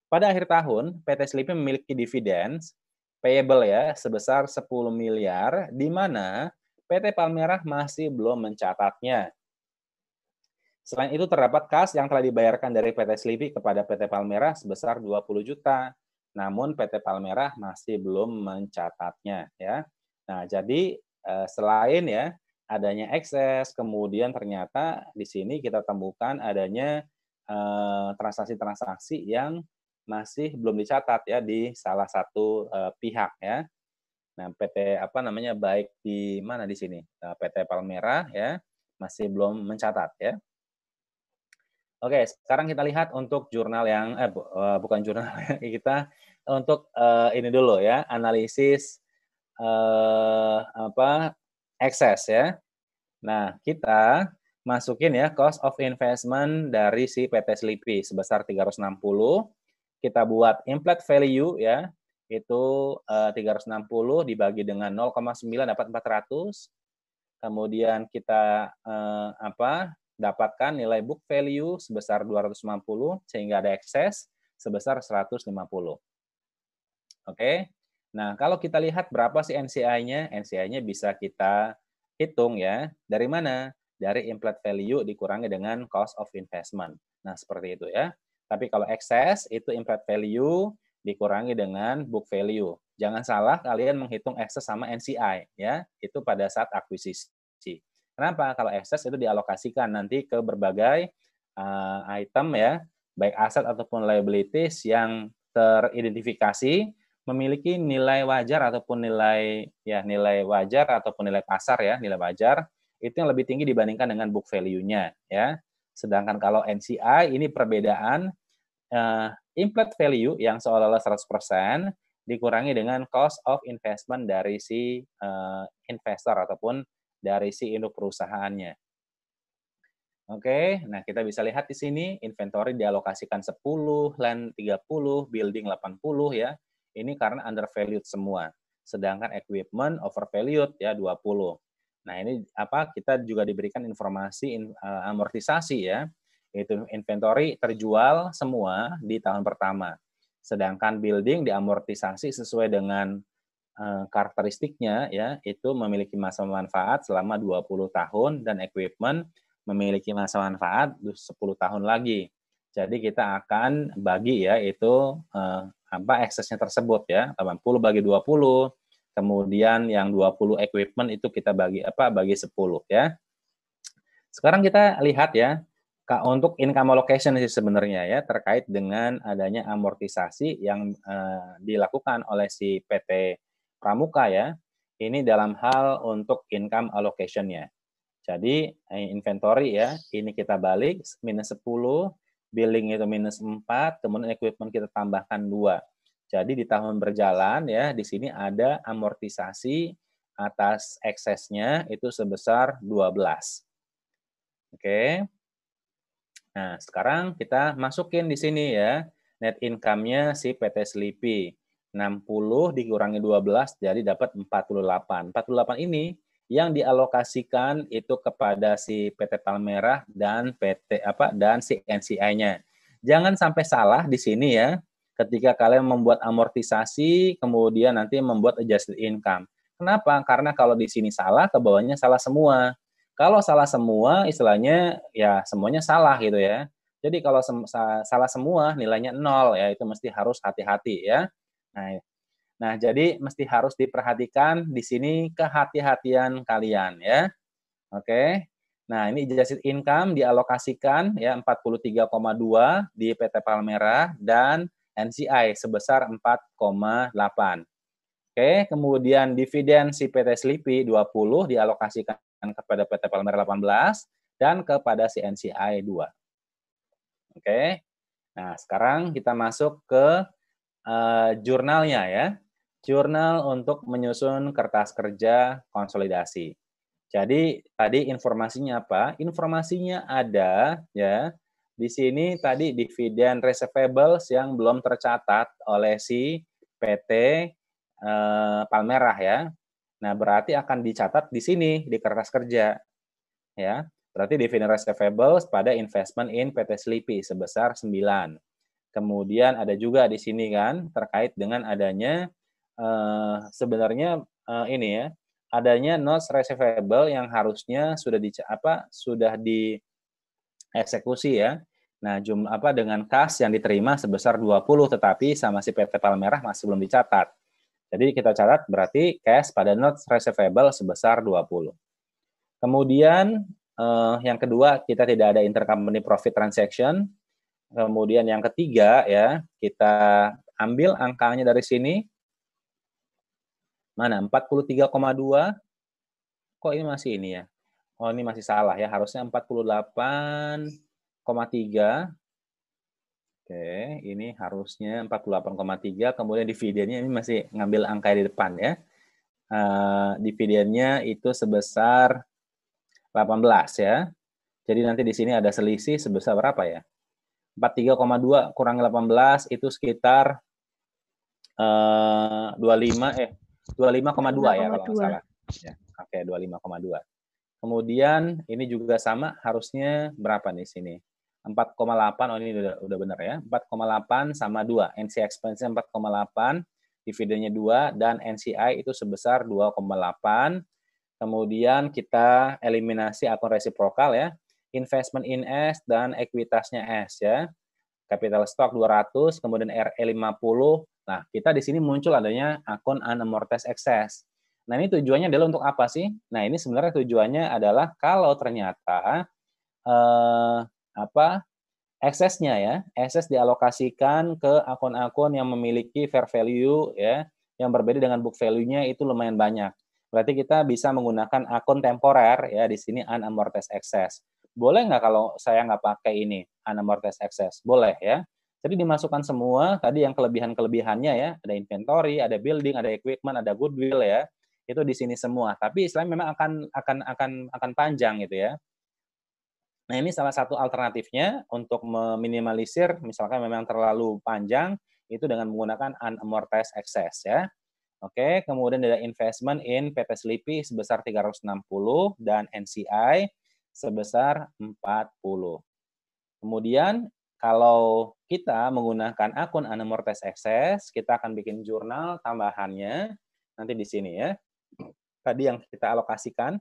Pada akhir tahun, PT Slipi memiliki dividen payable ya sebesar 10 miliar di mana PT Palmerah masih belum mencatatnya. Selain itu terdapat kas yang telah dibayarkan dari PT Slipi kepada PT Palmerah sebesar 20 juta. Namun PT Palmerah masih belum mencatatnya ya. Nah, jadi selain ya adanya ekses, kemudian ternyata di sini kita temukan adanya transaksi-transaksi yang masih belum dicatat ya di salah satu pihak ya. Nah, PT baik di mana di sini? PT Palmerah ya masih belum mencatat ya. Oke, sekarang kita lihat untuk jurnal yang bukan jurnal ya, kita untuk, ini dulu ya, analisis, excess ya. Nah, kita masukin ya cost of investment dari si PT Slipi sebesar 360, kita buat implied value ya, itu, 360 dibagi dengan 0,9 dapat 400, kemudian kita, dapatkan nilai book value sebesar 250 sehingga ada ekses sebesar 150. Oke. Nah, kalau kita lihat berapa sih NCI-nya? NCI-nya bisa kita hitung ya. Dari mana? Dari implied value dikurangi dengan cost of investment. Nah, seperti itu ya. Tapi kalau excess itu implied value dikurangi dengan book value. Jangan salah kalian menghitung excess sama NCI ya. Itu pada saat akuisisi. Kenapa? Kalau excess itu dialokasikan nanti ke berbagai item ya, baik aset ataupun liabilities yang teridentifikasi memiliki nilai wajar ataupun nilai wajar ataupun nilai pasar ya, nilai wajar itu yang lebih tinggi dibandingkan dengan book value-nya ya. Sedangkan kalau NCI ini perbedaan implied value yang seolah-olah 100% dikurangi dengan cost of investment dari si investor ataupun dari si induk perusahaannya. Oke, nah kita bisa lihat di sini inventory dialokasikan 10, land 30, building 80 ya. Ini karena undervalued semua. Sedangkan equipment overvalued ya 20. Nah, ini kita juga diberikan informasi amortisasi ya. Itu inventory terjual semua di tahun pertama. Sedangkan building diamortisasi sesuai dengan karakteristiknya ya, itu memiliki masa manfaat selama 20 tahun dan equipment memiliki masa manfaat 10 tahun lagi. Jadi kita akan bagi ya itu eksesnya tersebut ya, 80 bagi 20, kemudian yang 20 equipment itu kita bagi 10 ya. Sekarang kita lihat ya, untuk income allocation sih sebenarnya ya, terkait dengan adanya amortisasi yang dilakukan oleh si PT Pramuka ya. Ini dalam hal untuk income allocation-nya. Jadi inventory ya, ini kita balik minus 10, billing itu minus 4, kemudian equipment kita tambahkan 2. Jadi di tahun berjalan ya, di sini ada amortisasi atas eksesnya itu sebesar 12. Oke. Nah, sekarang kita masukin di sini ya, net income-nya si PT Slipi. 60 dikurangi 12 jadi dapat 48. 48 ini yang dialokasikan itu kepada si PT Palmerah dan dan si NCI-nya. Jangan sampai salah di sini ya, ketika kalian membuat amortisasi, kemudian nanti membuat adjusted income. Kenapa? Karena kalau di sini salah, ke bawahnya salah semua. Kalau salah semua, istilahnya ya semuanya salah gitu ya. Jadi kalau salah semua, nilainya 0 ya, itu mesti harus hati-hati ya. Nah, jadi mesti harus diperhatikan di sini kehati-hatian kalian ya. Oke. Nah, ini adjusted income dialokasikan ya 43,2 di PT Palmerah dan NCI sebesar 4,8. Oke, kemudian dividen si PT Sleepy 20 dialokasikan kepada PT Palmerah 18 dan kepada si NCI 2. Oke. Nah, sekarang kita masuk ke jurnalnya ya. Jurnal untuk menyusun kertas kerja konsolidasi. Jadi tadi informasinya apa? Informasinya ada ya. Di sini tadi dividen receivables yang belum tercatat oleh si PT Palmerah ya. Nah, berarti akan dicatat di sini di kertas kerja ya. Berarti dividen receivables pada investment in PT Sleepy sebesar 9. Kemudian ada juga di sini kan terkait dengan adanya sebenarnya ini ya, adanya notes receivable yang harusnya sudah dieksekusi ya. Nah, dengan kas yang diterima sebesar 20 tetapi sama si PT Palmerah masih belum dicatat. Jadi kita catat berarti cash pada notes receivable sebesar 20. Kemudian yang kedua kita tidak ada intercompany profit transaction. Kemudian yang ketiga ya, kita ambil angkanya dari sini. Mana? 43,2. Kok ini masih ini ya? Oh, ini masih salah ya. Harusnya 48,3. Oke, ini harusnya 48,3. Kemudian dividennya ini masih ngambil angka di depan ya. Dividennya itu sebesar 18 ya. Jadi nanti di sini ada selisih sebesar berapa ya? 43,2 kurangi 18 itu sekitar 25,2 ya kalau nggak salah. Ya, oke, 25,2. Kemudian ini juga sama harusnya berapa nih sini? 4,8. Oh, ini udah benar ya. 4,8 sama 2. NCI expense 4,8, dividennya 2 dan NCI itu sebesar 2,8. Kemudian kita eliminasi akun resiprokal ya. Investment in S dan ekuitasnya S ya. Capital stock 200, kemudian RE 50. Nah, kita di sini muncul adanya akun unamortized excess. Nah, ini tujuannya adalah untuk apa sih? Nah, ini sebenarnya tujuannya adalah kalau ternyata eksesnya ya, ekses dialokasikan ke akun-akun yang memiliki fair value ya, yang berbeda dengan book value-nya itu lumayan banyak. Berarti kita bisa menggunakan akun temporer ya, di sini unamortized excess. Boleh nggak kalau saya nggak pakai ini, unamortized excess? Boleh ya. Jadi dimasukkan semua, tadi yang kelebihan-kelebihannya ya, ada inventory, ada building, ada equipment, ada goodwill ya. Itu di sini semua. Tapi istilahnya memang akan panjang gitu ya. Nah, ini salah satu alternatifnya untuk meminimalisir misalkan memang terlalu panjang, itu dengan menggunakan unamortized excess ya. Oke, kemudian ada investment in PT Sleepy sebesar 360 dan NCI sebesar 40. Kemudian kalau kita menggunakan akun unamortized excess, kita akan bikin jurnal tambahannya nanti di sini ya. Tadi yang kita alokasikan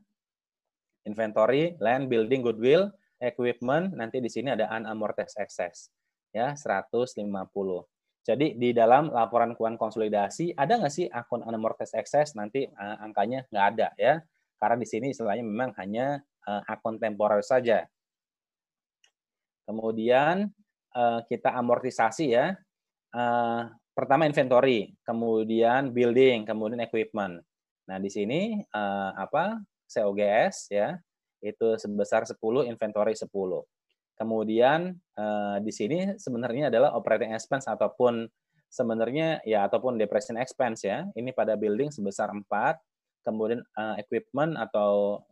inventory, land, building, goodwill, equipment, nanti di sini ada unamortized excess ya 150. Jadi di dalam laporan keuangan konsolidasi ada nggak sih akun unamortized excess? Nanti angkanya nggak ada ya, karena di sini istilahnya memang hanya akun temporer saja. Kemudian kita amortisasi ya. Pertama inventory, kemudian building, kemudian equipment. Nah di sini COGS ya itu sebesar 10, inventory 10. Kemudian di sini sebenarnya adalah operating expense ataupun sebenarnya ya ataupun depreciation expense ya. Ini pada building sebesar 4, kemudian equipment atau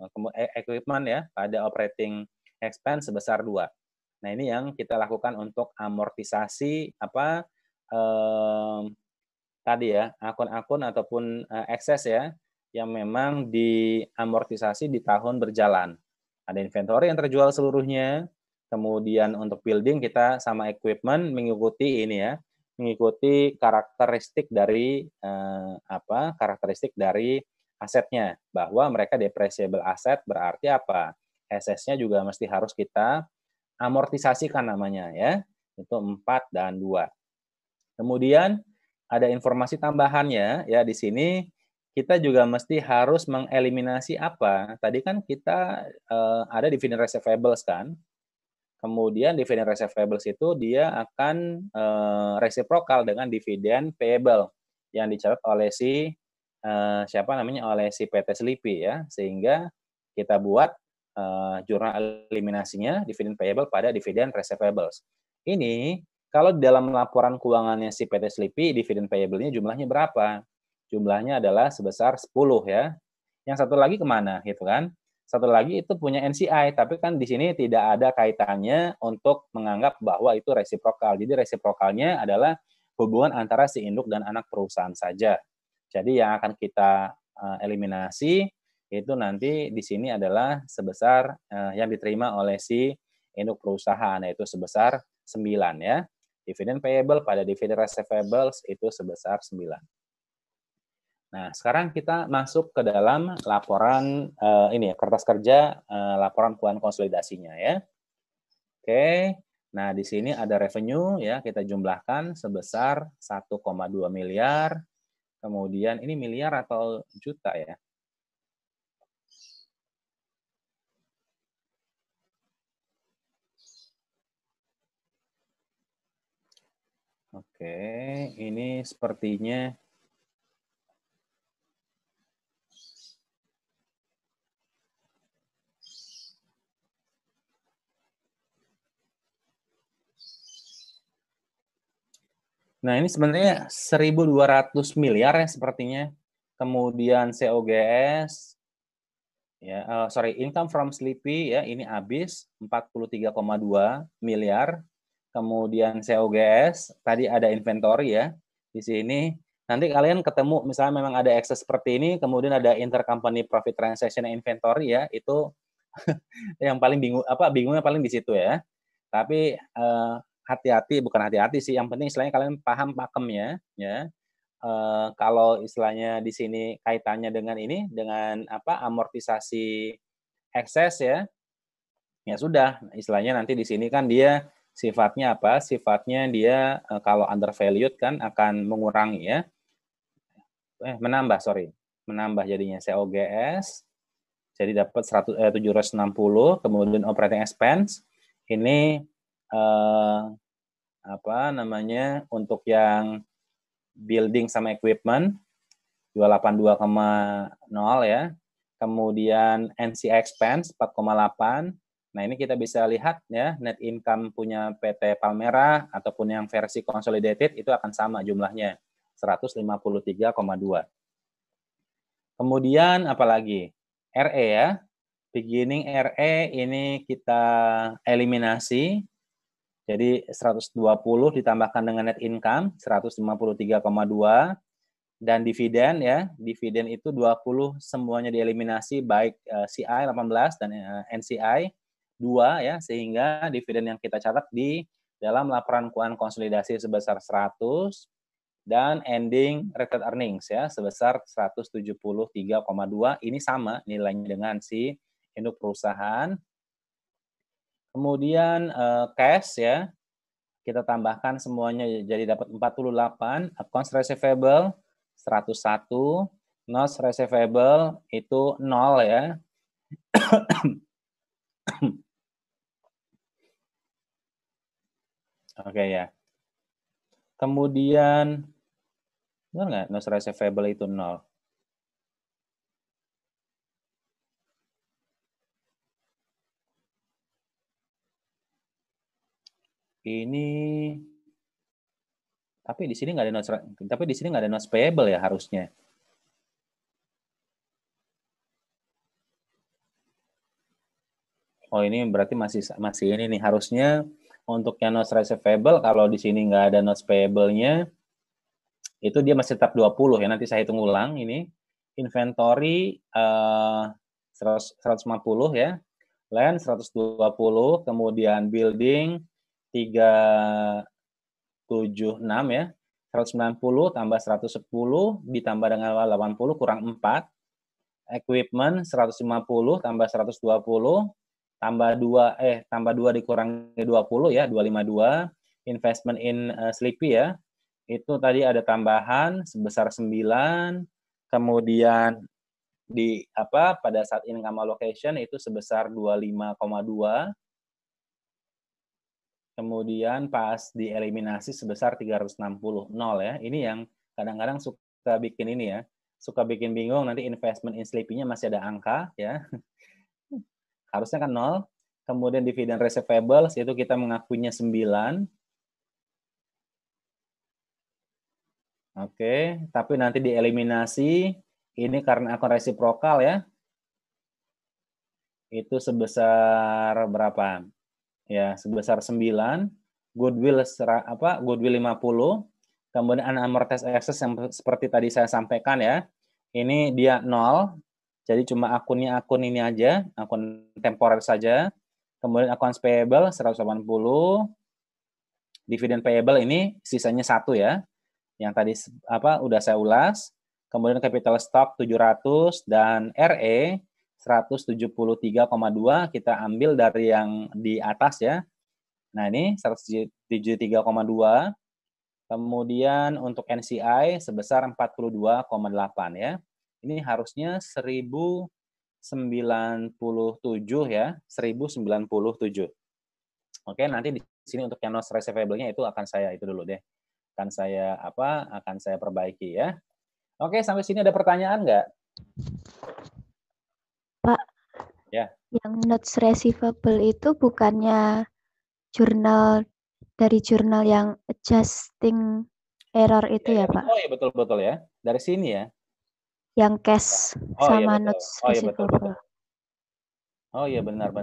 equipment ya pada operating expense sebesar 2. Nah, ini yang kita lakukan untuk amortisasi tadi ya, akun-akun ataupun excess ya yang memang diamortisasi di tahun berjalan. Ada inventory yang terjual seluruhnya, kemudian untuk building kita sama equipment mengikuti ini ya, mengikuti karakteristik dari karakteristik dari asetnya, bahwa mereka depreciable asset berarti apa? SS-nya juga mesti harus kita amortisasikan namanya ya. Itu 4 dan 2. Kemudian ada informasi tambahannya ya di sini kita juga mesti harus mengeliminasi apa? Tadi kan kita ada dividend receivables kan. Kemudian dividend receivables itu dia akan reciprocal dengan dividen payable yang dicatat oleh si siapa namanya oleh si PT Slipi ya, sehingga kita buat jurnal eliminasinya dividen payable pada dividen receivables. Ini kalau dalam laporan keuangannya si PT Slipi dividen payable-nya jumlahnya berapa? Jumlahnya adalah sebesar 10 ya. Yang satu lagi kemana gitu kan? Satu lagi itu punya NCI, tapi kan di sini tidak ada kaitannya untuk menganggap bahwa itu resiprokal. Jadi resiprokalnya adalah hubungan antara si induk dan anak perusahaan saja. Jadi yang akan kita eliminasi itu nanti di sini adalah sebesar yang diterima oleh si induk perusahaan, yaitu sebesar 9 ya. Dividen payable pada dividen receivables itu sebesar 9. Nah, sekarang kita masuk ke dalam laporan ini ya, kertas kerja laporan keuangan konsolidasinya ya. Oke. Nah, di sini ada revenue ya, kita jumlahkan sebesar 1,2 miliar. Kemudian ini miliar atau juta ya? Oke, ini sepertinya nah, ini sebenarnya 1.200 miliar ya sepertinya. Kemudian COGS, ya, income from Sleepy ya, ini habis 43,2 miliar. Kemudian COGS, tadi ada inventory ya. Di sini nanti kalian ketemu misalnya memang ada excess seperti ini, kemudian ada intercompany profit transaction inventory ya, itu yang paling bingungnya paling di situ ya. Tapi hati-hati, bukan hati-hati sih, yang penting istilahnya kalian paham pakemnya ya. Kalau istilahnya di sini kaitannya dengan ini, dengan amortisasi ekses ya, ya sudah, istilahnya nanti di sini kan dia sifatnya apa? Sifatnya dia kalau undervalued kan akan mengurangi ya. Menambah jadinya COGS. Jadi dapat 760, kemudian operating expense ini untuk yang building sama equipment 282,0 ya. Kemudian NCI expense 4,8. Nah, ini kita bisa lihat ya, net income punya PT Palmera ataupun yang versi consolidated itu akan sama jumlahnya, 153,2. Kemudian apalagi? RE ya. Beginning RE ini kita eliminasi. Jadi 120 ditambahkan dengan net income 153,2. Dan dividen ya, dividen itu 20 semuanya dieliminasi baik CI 18 dan NCI 2 ya, sehingga dividen yang kita catat di dalam laporan keuangan konsolidasi sebesar 100 dan ending retained earnings ya sebesar 173,2. Ini sama nilainya dengan si induk perusahaan. Kemudian cash ya, kita tambahkan semuanya jadi dapat 48, accounts receivable 101, notes receivable itu 0 ya. Oke ya. Kemudian, benar nggak notes receivable itu 0? Ini, tapi di sini nggak ada notes payable ya harusnya. Oh, ini berarti masih ini nih, harusnya untuk yang notes receivable kalau di sini nggak ada notes payable-nya itu dia masih tetap 20 ya. Nanti saya hitung ulang ini. inventory 150 ya, land 120, kemudian building 376 ya, 190 tambah 110 ditambah dengan 80 kurang 4, equipment 150 tambah 120 tambah 2 dikurangi 20 ya, 252, investment in Sleepy ya, itu tadi ada tambahan sebesar 9, kemudian pada saat income allocation itu sebesar 25,2, kemudian pas dieliminasi sebesar 360, nol ya. Ini yang kadang-kadang suka bikin ini ya, suka bikin bingung, nanti investment in Sleepy-nya masih ada angka ya. Harusnya kan nol. Kemudian dividend receivables itu kita mengakuinya 9. Oke, tapi nanti dieliminasi, ini karena akun resiprokal ya, itu sebesar berapa? Ya, sebesar 9, goodwill goodwill 50, kemudian unamortized excess yang seperti tadi saya sampaikan ya, ini dia 0, jadi cuma akun ini aja, akun temporer saja, kemudian accounts payable 180, dividend payable ini sisanya 1 ya, yang tadi udah saya ulas, kemudian capital stock 700 dan RE 173,2 kita ambil dari yang di atas ya. Nah, ini 173,2. Kemudian untuk NCI sebesar 42,8 ya. Ini harusnya 1097 ya, 1097. Oke, nanti di sini untuk yang notes receivable-nya itu akan saya dulu deh. Akan saya perbaiki ya. Oke, sampai sini ada pertanyaan nggak? Pak, ya. Yang notes receivable itu bukannya dari jurnal yang adjusting error itu ya, Pak? Oh iya, betul ya. Dari sini ya. Yang cash sama notes receivable. Oh iya, benar.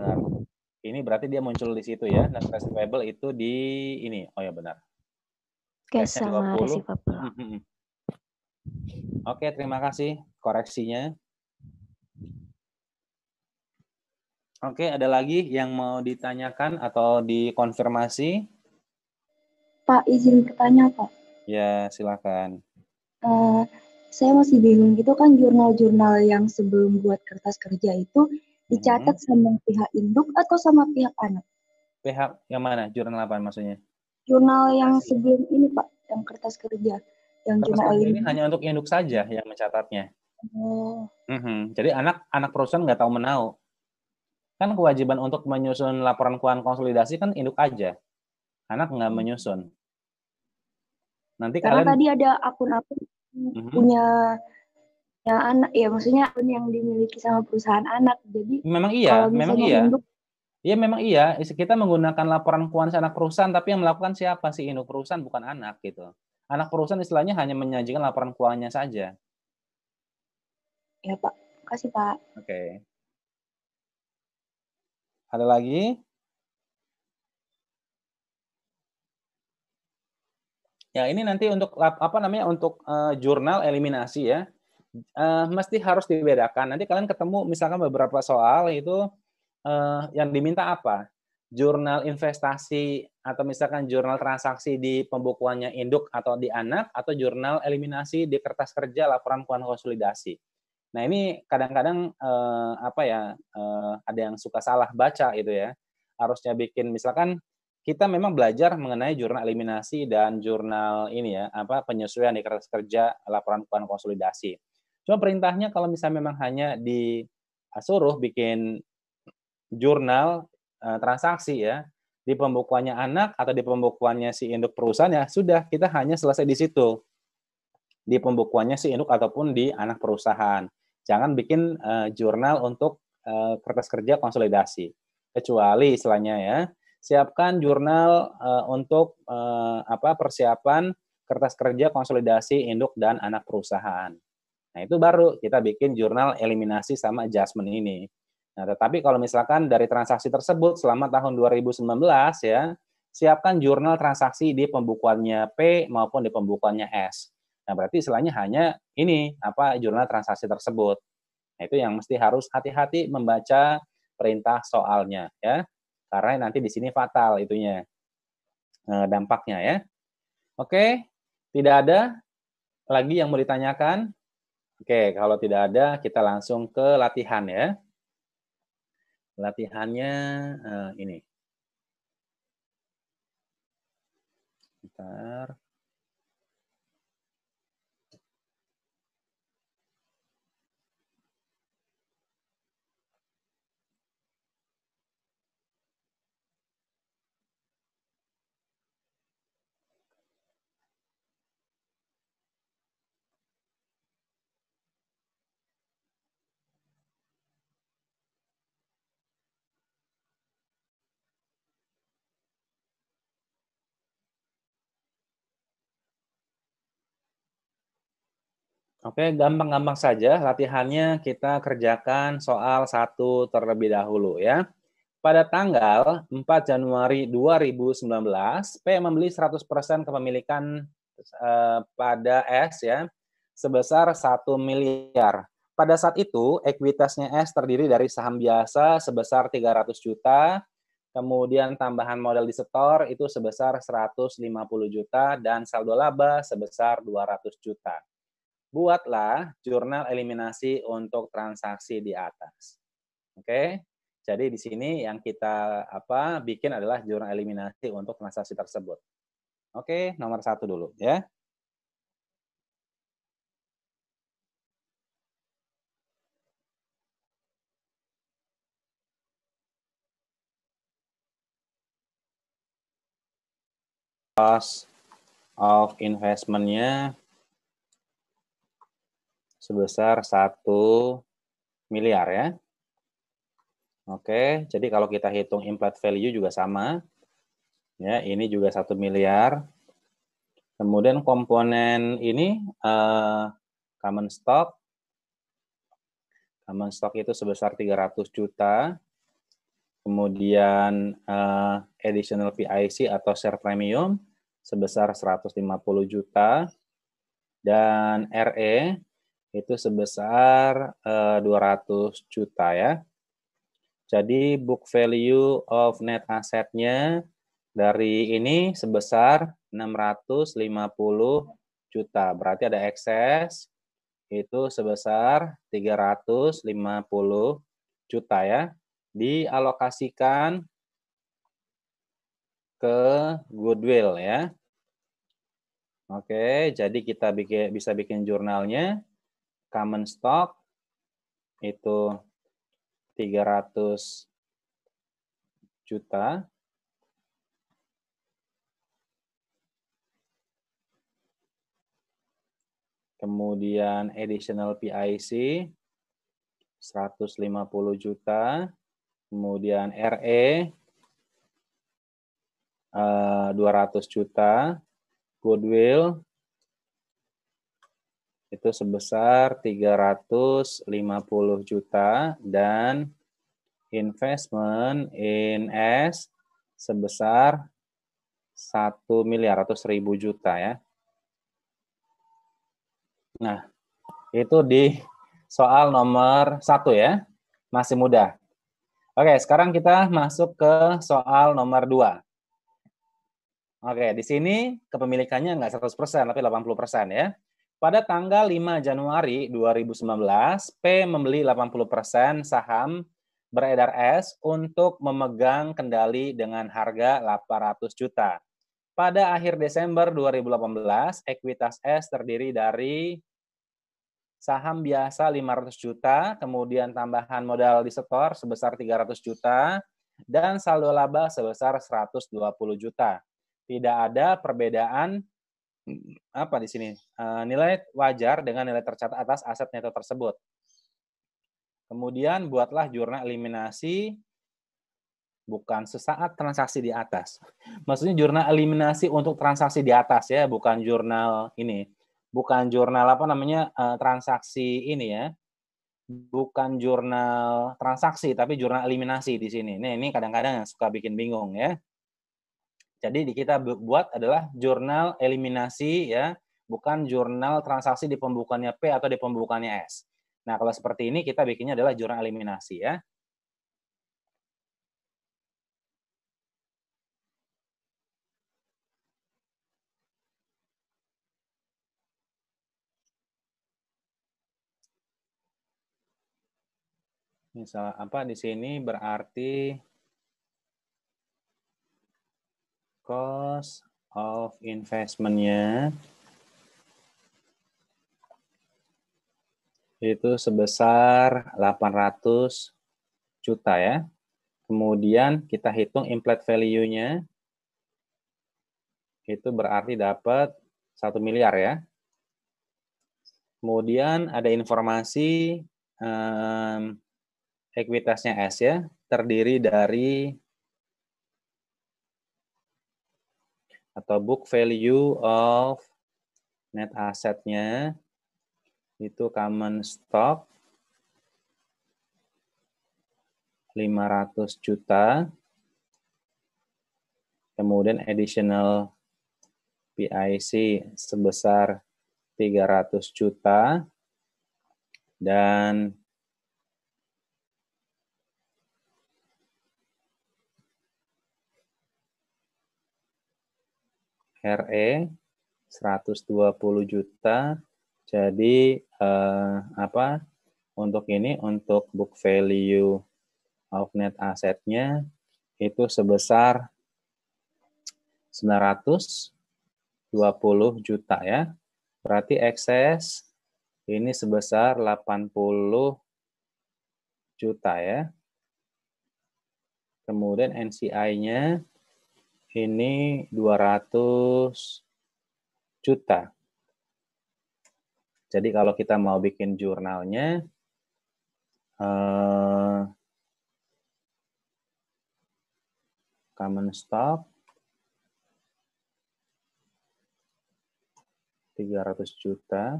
Ini berarti dia muncul di situ ya. Notes receivable itu di ini. Oh ya, benar. Cash sama receivable. Oke, terima kasih koreksinya. Oke, ada lagi yang mau ditanyakan atau dikonfirmasi? Pak, izin bertanya, Pak. Ya, silakan. Saya masih bingung gitu kan, jurnal-jurnal yang sebelum buat kertas kerja itu dicatat sama pihak induk atau sama pihak anak? Pihak yang mana? Jurnal apa maksudnya? Jurnal yang sebelum ini, Pak, yang kertas kerja. Yang kertas jurnal kerja ini hanya untuk induk saja yang mencatatnya. Oh. Jadi anak perusahaan nggak tahu menau. Kan kewajiban untuk menyusun laporan keuangan konsolidasi kan induk aja. Anak nggak menyusun. Nanti karena kalian tadi ada akun-akun punya anak, ya maksudnya akun yang dimiliki sama perusahaan anak. Jadi memang iya. Induk, iya memang iya. Kita menggunakan laporan keuangan anak perusahaan, tapi yang melakukan siapa sih? Induk perusahaan, bukan anak gitu. Anak perusahaan istilahnya hanya menyajikan laporan keuangannya saja. Ya Pak, kasih Pak. Oke. Ada lagi? Ya, ini nanti untuk untuk jurnal eliminasi ya. Mesti harus dibedakan. Nanti kalian ketemu misalkan beberapa soal itu yang diminta apa? Jurnal investasi atau misalkan jurnal transaksi di pembukuannya induk atau di anak, atau jurnal eliminasi di kertas kerja laporan keuangan konsolidasi. Nah, ini kadang-kadang ada yang suka salah baca itu ya. Harusnya bikin misalkan kita memang belajar mengenai jurnal eliminasi dan jurnal ini ya, penyesuaian di kertas kerja laporan keuangan konsolidasi. Cuma perintahnya kalau misalnya memang hanya disuruh bikin jurnal transaksi ya, di pembukuannya anak atau di pembukuannya si induk perusahaan, ya sudah, kita hanya selesai di situ. Di pembukuannya si induk ataupun di anak perusahaan. Jangan bikin jurnal untuk kertas kerja konsolidasi. Kecuali istilahnya ya, siapkan jurnal untuk persiapan kertas kerja konsolidasi induk dan anak perusahaan. Nah, itu baru kita bikin jurnal eliminasi sama adjustment ini. Nah, tetapi kalau misalkan dari transaksi tersebut selama tahun 2019 ya, siapkan jurnal transaksi di pembukuannya P maupun di pembukuannya S. Nah, berarti istilahnya hanya ini jurnal transaksi tersebut. Nah, itu yang mesti harus hati-hati membaca perintah soalnya ya. Karena nanti di sini fatal itunya dampaknya ya. Oke, tidak ada lagi yang mau ditanyakan? Oke, kalau tidak ada kita langsung ke latihan ya. Latihannya ini. Bentar. Oke, gampang-gampang saja latihannya kita kerjakan soal 1 terlebih dahulu ya. Pada tanggal 4 Januari 2019, P membeli 100% kepemilikan pada S ya sebesar 1 miliar. Pada saat itu, ekuitasnya S terdiri dari saham biasa sebesar 300 juta, kemudian tambahan modal disetor itu sebesar 150 juta, dan saldo laba sebesar 200 juta. Buatlah jurnal eliminasi untuk transaksi di atas. Oke, jadi di sini yang kita bikin adalah jurnal eliminasi untuk transaksi tersebut. Oke, nomor 1 dulu ya. Cost of investment-nya sebesar 1 miliar ya. Oke, jadi kalau kita hitung implied value juga sama. Ya, ini juga 1 miliar. Kemudian komponen ini common stock. Common stock itu sebesar 300 juta. Kemudian additional PIC atau share premium sebesar 150 juta. Dan RE itu sebesar 200 juta ya. Jadi book value of net asset-nya dari ini sebesar 650 juta. Berarti ada ekses itu sebesar 350 juta ya. Dialokasikan ke goodwill ya. Oke, jadi kita bisa bikin jurnalnya. Common stock itu 300 juta. Kemudian additional PIC 150 juta. Kemudian RE 200 juta. Goodwill itu sebesar 350 juta dan investment in S sebesar 1 miliar atau 1.000 juta ya. Nah, itu di soal nomor 1 ya. Masih mudah. Oke, sekarang kita masuk ke soal nomor 2. Oke, di sini kepemilikannya nggak 100%, tapi 80% ya. Pada tanggal 5 Januari 2019, P membeli 80% saham beredar S untuk memegang kendali dengan harga 800 juta. Pada akhir Desember 2018, ekuitas S terdiri dari saham biasa 500 juta, kemudian tambahan modal disetor sebesar 300 juta, dan saldo laba sebesar 120 juta. Tidak ada perbedaan di sini nilai wajar dengan nilai tercatat atas aset neto tersebut. Kemudian buatlah jurnal eliminasi bukan sesaat transaksi di atas. Maksudnya jurnal eliminasi untuk transaksi di atas ya, bukan jurnal ini. Bukan jurnal transaksi ini ya. Bukan jurnal transaksi tapi jurnal eliminasi di sini. Nah, ini kadang-kadang suka bikin bingung ya. Jadi kita buat adalah jurnal eliminasi ya bukan jurnal transaksi di pembukuannya P atau di pembukuannya S. Nah, kalau seperti ini kita bikinnya adalah jurnal eliminasi ya. Misal apa di sini berarti cost of investment-nya itu sebesar 800 juta ya. Kemudian kita hitung implied value-nya itu berarti dapat 1 miliar ya. Kemudian ada informasi ekuitasnya S ya, terdiri dari atau book value of net asset-nya itu common stock 500 juta, kemudian additional PIC sebesar 300 juta, dan RE 120 juta. Jadi untuk ini, untuk book value of net asset-nya itu sebesar 920 juta ya. Berarti excess ini sebesar 80 juta ya. Kemudian NCI-nya ini 200 juta. Jadi kalau kita mau bikin jurnalnya, common stock 300 juta,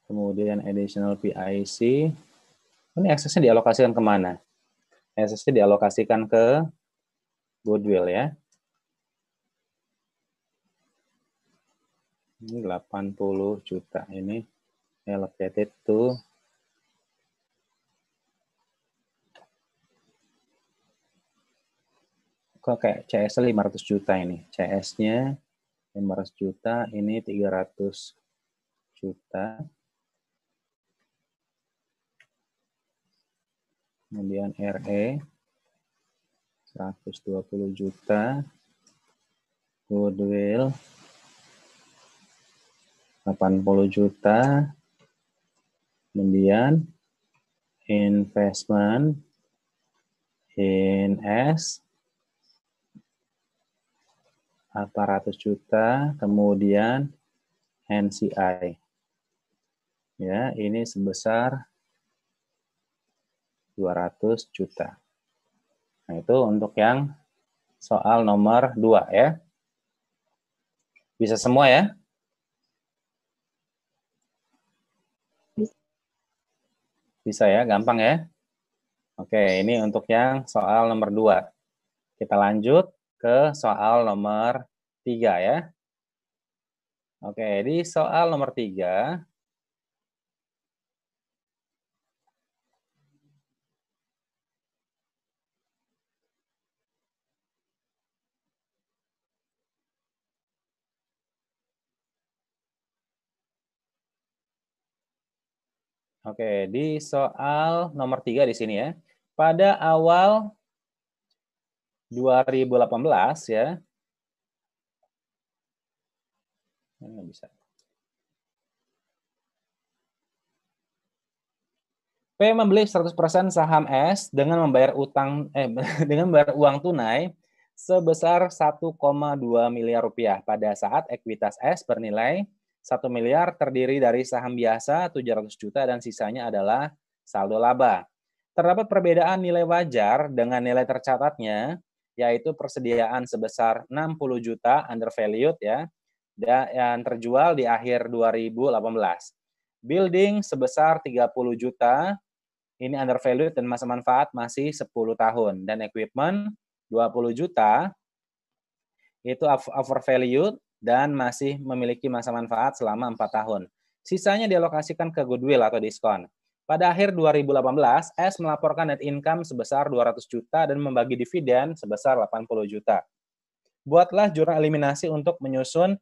kemudian additional PIC, ini aksesnya dialokasikan kemana? Aksesnya dialokasikan ke goodwill ya. Ini 80 juta ini allocated to kok kayak CS 500 juta ini. CS-nya 500 juta, ini 300 juta. Kemudian RE 120 juta. Goodwill 80 juta. Kemudian investment in S 400 juta, kemudian NCI. Ya, ini sebesar 200 juta. Nah, itu untuk yang soal nomor 2 ya. Bisa semua ya? Bisa ya, gampang ya? Oke, ini untuk yang soal nomor 2. Kita lanjut ke soal nomor 3 ya. Oke, di soal nomor 3, oke, di soal nomor 3 di sini ya. Pada awal 2018 ya. Nggak bisa. P membeli 100% saham S dengan membayar dengan membayar uang tunai sebesar 1,2 miliar rupiah pada saat ekuitas S bernilai 1 miliar terdiri dari saham biasa 700 juta dan sisanya adalah saldo laba. Terdapat perbedaan nilai wajar dengan nilai tercatatnya, yaitu persediaan sebesar 60 juta undervalued ya, dan terjual di akhir 2018. Building sebesar 30 juta, ini undervalued dan masa manfaat masih 10 tahun. Dan equipment 20 juta, itu overvalued dan masih memiliki masa manfaat selama 4 tahun. Sisanya dialokasikan ke goodwill atau diskon. Pada akhir 2018, S melaporkan net income sebesar 200 juta dan membagi dividen sebesar 80 juta. Buatlah jurnal eliminasi untuk menyusun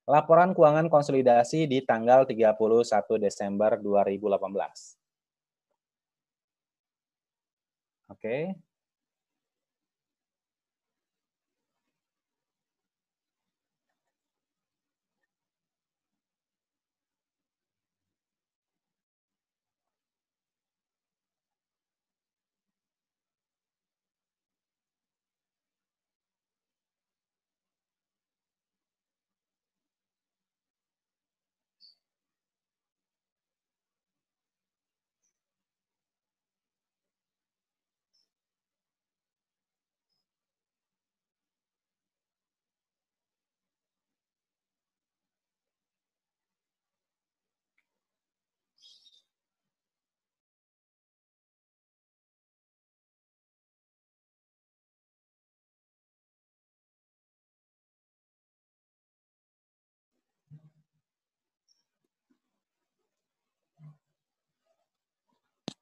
laporan keuangan konsolidasi di tanggal 31 Desember 2018. Oke.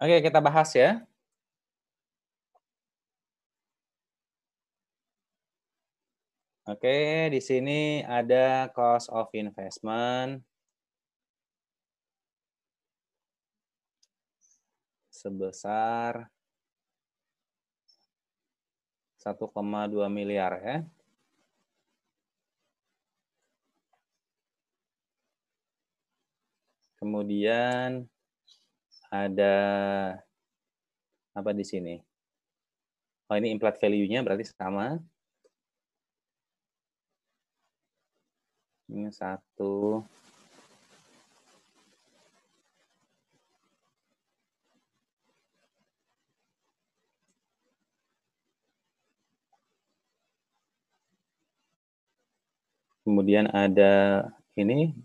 Oke, kita bahas ya. Oke, di sini ada cost of investment sebesar 1,2 miliar ya. Kemudian ada apa di sini? Oh, ini implied value-nya berarti sama. Ini 1. Kemudian ada ini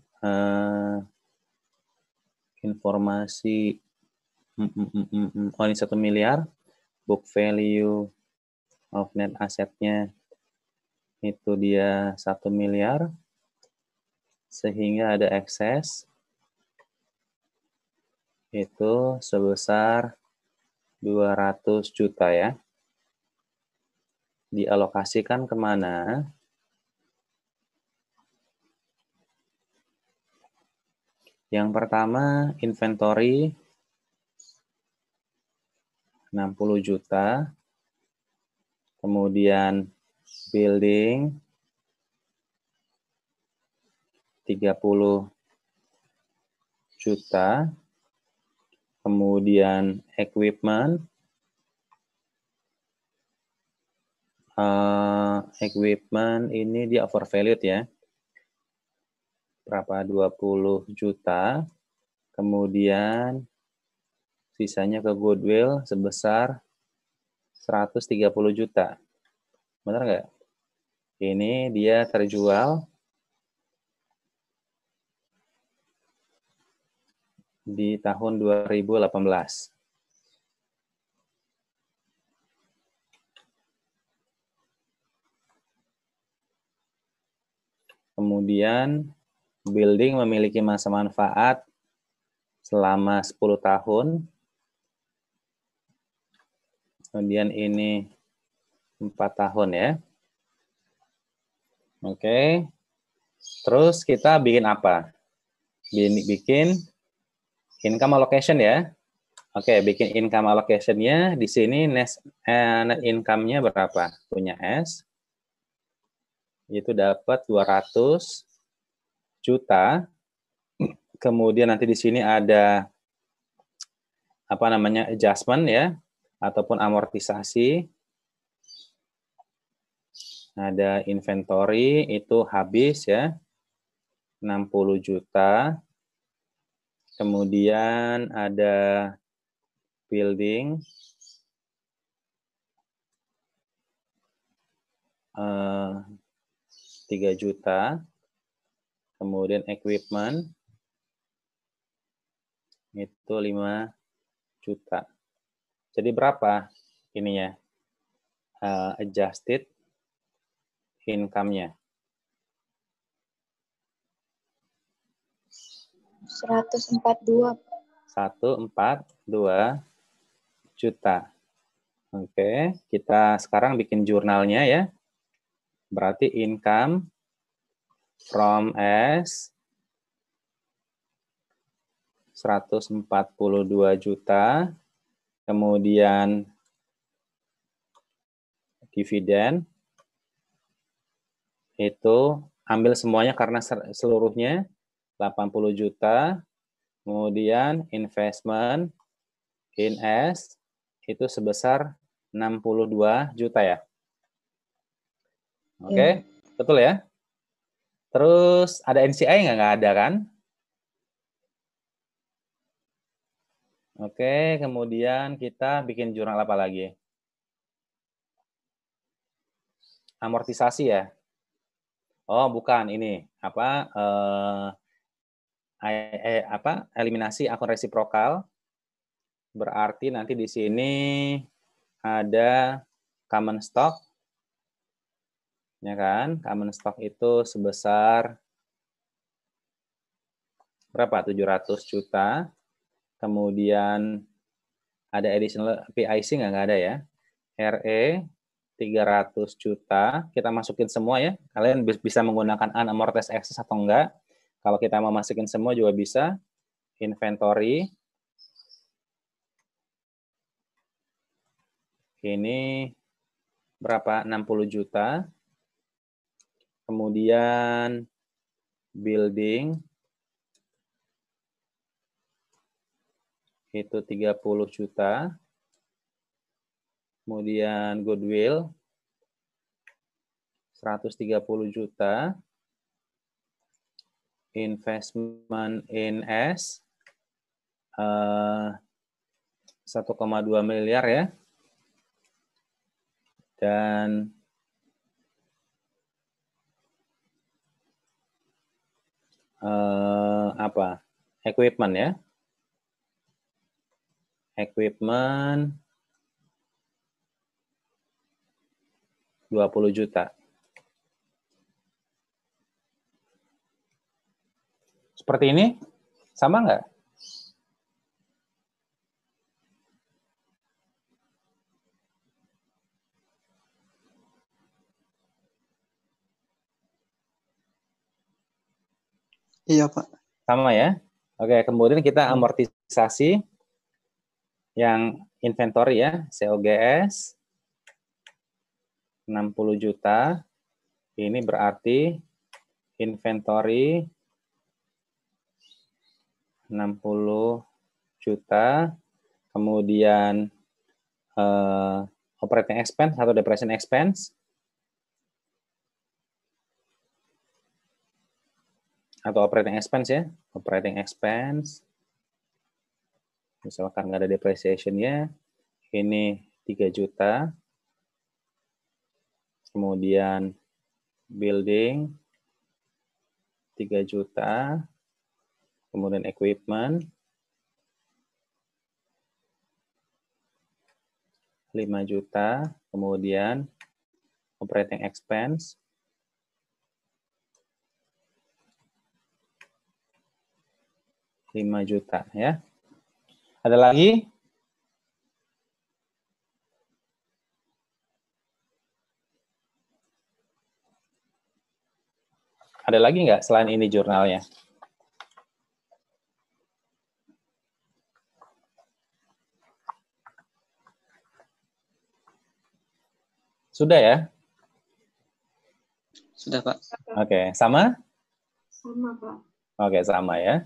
informasi oh ini 1 miliar, book value of net assetnya itu dia 1 miliar, sehingga ada excess itu sebesar 200 juta ya. Dialokasikan kemana? Yang pertama, inventory 60 juta. Kemudian building 30 juta. Kemudian equipment ini dia overvalued ya. Berapa? 20 juta. Kemudian sisanya ke goodwill sebesar 130 juta. Benar nggak? Ini dia terjual di tahun 2018. Kemudian building memiliki masa manfaat selama 10 tahun. Kemudian ini 4 tahun ya. Oke. Terus kita bikin apa? Bikin income allocation ya. Oke, bikin income allocation-nya di sini net income-nya berapa? Punya S. Itu dapat 200 juta. Kemudian nanti di sini ada apa namanya? Adjustment ya ataupun amortisasi. Ada inventory itu habis ya. 60 juta. Kemudian ada building 3 juta. Kemudian equipment itu 5 juta. Jadi berapa ininya? Adjusted income-nya? 142. 142 juta. Oke, kita sekarang bikin jurnalnya ya. Berarti income from S 142 juta, kemudian dividen itu ambil semuanya karena seluruhnya 80 juta, kemudian investment in S itu sebesar 62 juta ya. Oke, betul ya? Terus ada NCI nggak? Nggak ada kan? Oke, kemudian kita bikin jurnal apa lagi? Amortisasi ya? Oh, bukan ini. Eliminasi akun resiprokal. Berarti nanti di sini ada common stock. Ya kan? Common stock itu sebesar berapa? 700 juta. Kemudian ada additional PIC nggak ada ya. RE 300 juta. Kita masukin semua ya. Kalian bisa menggunakan unamortized excess atau enggak. Kalau kita mau masukin semua juga bisa. Inventory. Ini berapa? 60 juta. Kemudian building itu 30 juta. Kemudian goodwill 130 juta. Investment in S 1,2 miliar ya. Dan equipment ya. Equipment 20 juta. Seperti ini? Sama nggak? Iya, Pak. Sama ya. Oke, kemudian kita amortisasi yang inventory ya, COGS 60 juta. Ini berarti inventory 60 juta. Kemudian operating expense atau depreciation expense atau operating expense ya, operating expense misalkan nggak ada depreciation-nya, ini 3 juta. Kemudian building 3 juta. Kemudian equipment 5 juta. Kemudian operating expense 5 juta ya. Ada lagi? Ada lagi nggak selain ini jurnalnya? Sudah ya? Sudah, Pak. Oke, sama? Sama, Pak. Oke, sama ya.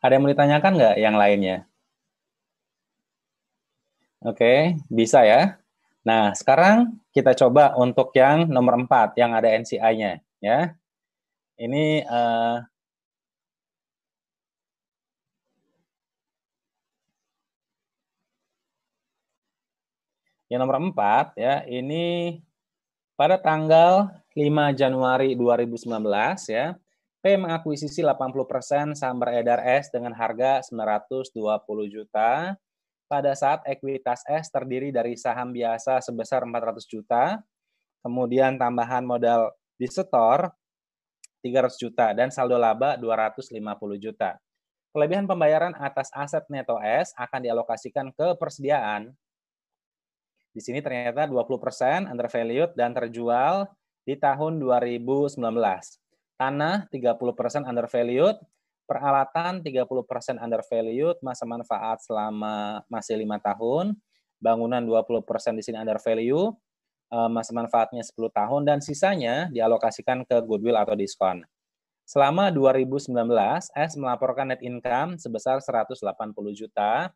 Ada yang mau ditanyakan nggak yang lainnya? Oke, bisa ya. Nah, sekarang kita coba untuk yang nomor 4, yang ada NCI-nya. Ya. Ini yang nomor 4, ya, ini pada tanggal 5 Januari 2019, ya, P mengakuisisi 80% saham beredar S dengan harga 920 juta. Pada saat ekuitas S terdiri dari saham biasa sebesar 400 juta, kemudian tambahan modal disetor 300 juta dan saldo laba 250 juta. Kelebihan pembayaran atas aset neto S akan dialokasikan ke persediaan. Di sini ternyata 20% undervalued dan terjual di tahun 2019. Tanah 30% undervalued, peralatan 30% undervalued, masa manfaat selama masih 5 tahun, bangunan 20% di sini undervalue, masa manfaatnya 10 tahun, dan sisanya dialokasikan ke goodwill atau diskon. Selama 2019, S melaporkan net income sebesar 180 juta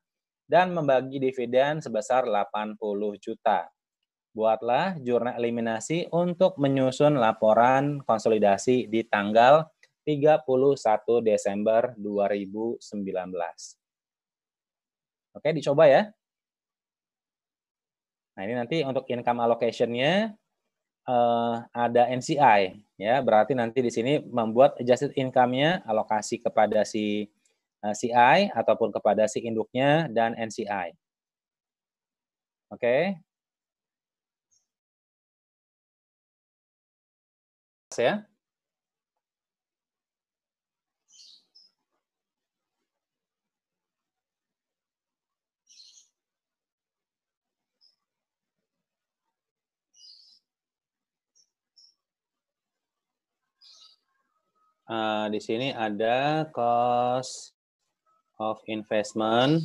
dan membagi dividen sebesar 80 juta. Buatlah jurnal eliminasi untuk menyusun laporan konsolidasi di tanggal 31 Desember 2019. Oke, dicoba ya. Nah, ini nanti untuk income allocation-nya ada NCI, ya, berarti nanti di sini membuat adjusted income-nya alokasi kepada si CI ataupun kepada si induknya dan NCI. Oke. Ya. Di sini ada cost of investment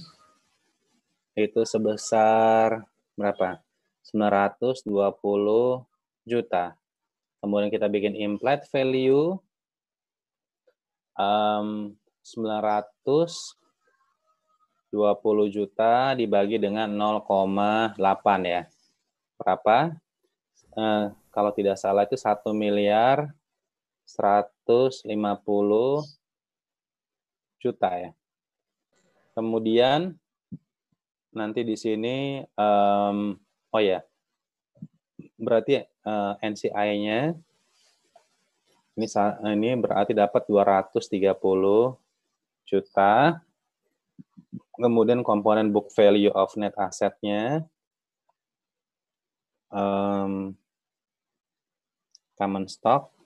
itu sebesar berapa? 920 juta. Kemudian kita bikin implied value 920 juta dibagi dengan 0,8 ya. Berapa? Kalau tidak salah itu 1 miliar 150 juta ya. Kemudian nanti di sini, oh ya, berarti NCI-nya ini berarti dapat 230 juta. Kemudian komponen book value of net asset-nya common stock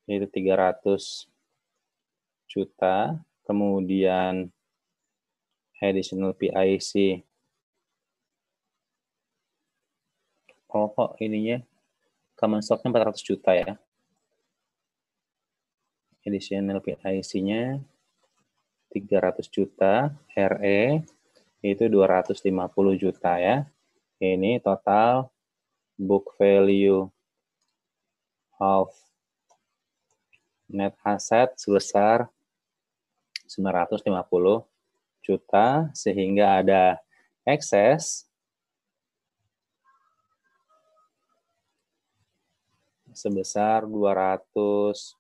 itu 300 juta, kemudian additional PIC. Oh, kok ininya common stock-nya 400 juta ya. Additional PIC-nya 300 juta, RE itu 250 juta ya. Ini total book value of net asset sebesar 950 juta, sehingga ada excess sebesar 200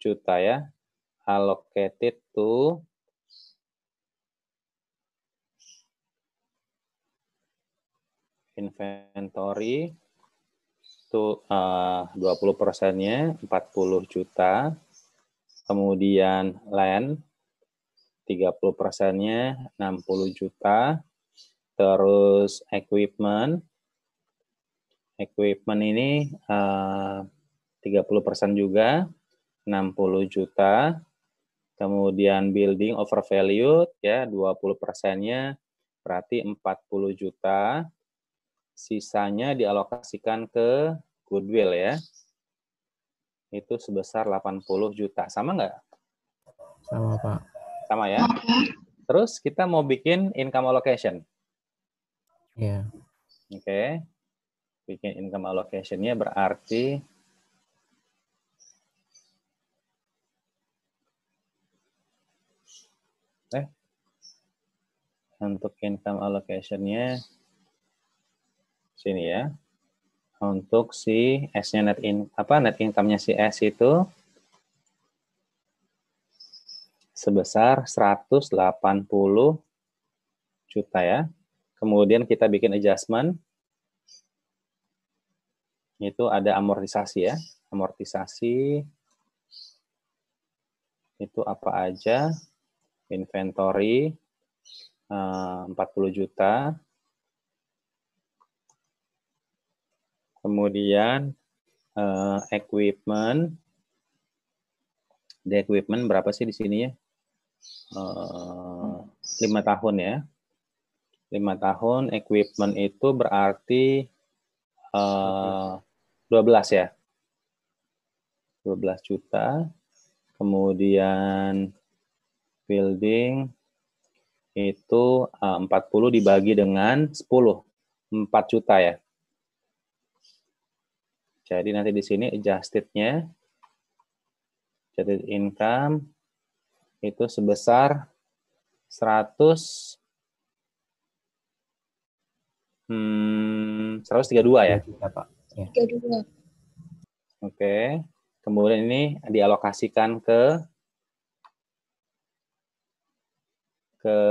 juta ya, allocated to inventory itu 20%-nya 40 juta, kemudian land 30%-nya 60 juta, terus equipment ini 30% juga 60 juta, kemudian building overvalued ya 20%-nya berarti 40 juta, sisanya dialokasikan ke goodwill ya, itu sebesar 80 juta. Sama nggak? Sama, Pak. Sama ya. Terus kita mau bikin income allocation. Iya. Oke. Bikin income allocation-nya berarti untuk income allocation-nya sini ya. Untuk si S-nya net income-nya si S itu sebesar 180 juta ya. Kemudian kita bikin adjustment. Itu ada amortisasi ya. Amortisasi itu apa aja? Inventory 40 juta. Kemudian equipment. The equipment berapa sih di sini ya? 5 tahun ya. 5 tahun equipment itu berarti 12 ya. 12 juta. Kemudian building itu 40 dibagi dengan 10. 4 juta ya. Jadi nanti di sini adjusted-nya, adjusted income itu sebesar 132 ya. 2 juta, Pak. Ya. 32. Oke. Kemudian ini dialokasikan ke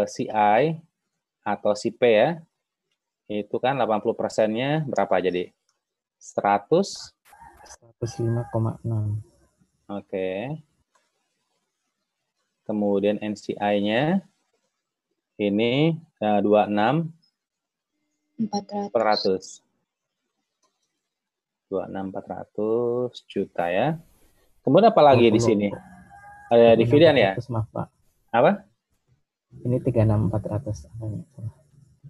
CI atau CP ya. Itu kan 80%-nya berapa jadi? 100. 105,6. Oke. Kemudian NCI-nya ini 26 400. 400 juta ya. Kemudian apa lagi di 20, sini? Ada dividen ya? 400, maaf, Pak. Apa? Ini 36,400.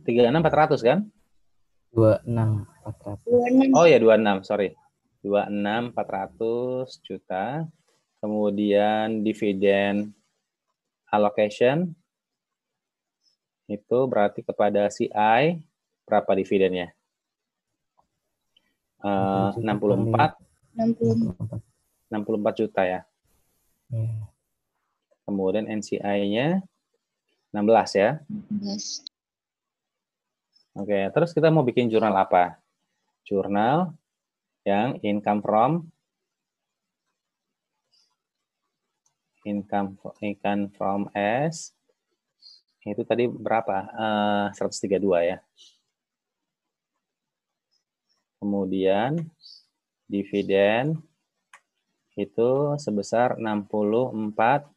36.400 kan? 26,400. 26. Oh ya 26, sorry. 26.400 juta. Kemudian dividen allocation itu berarti kepada CI berapa dividennya? 64 juta ya. Ya. Kemudian NCI-nya 16 ya. 16. Oke, terus kita mau bikin jurnal apa? Jurnal yang income from S itu tadi berapa? 132 ya. Kemudian dividen itu sebesar 64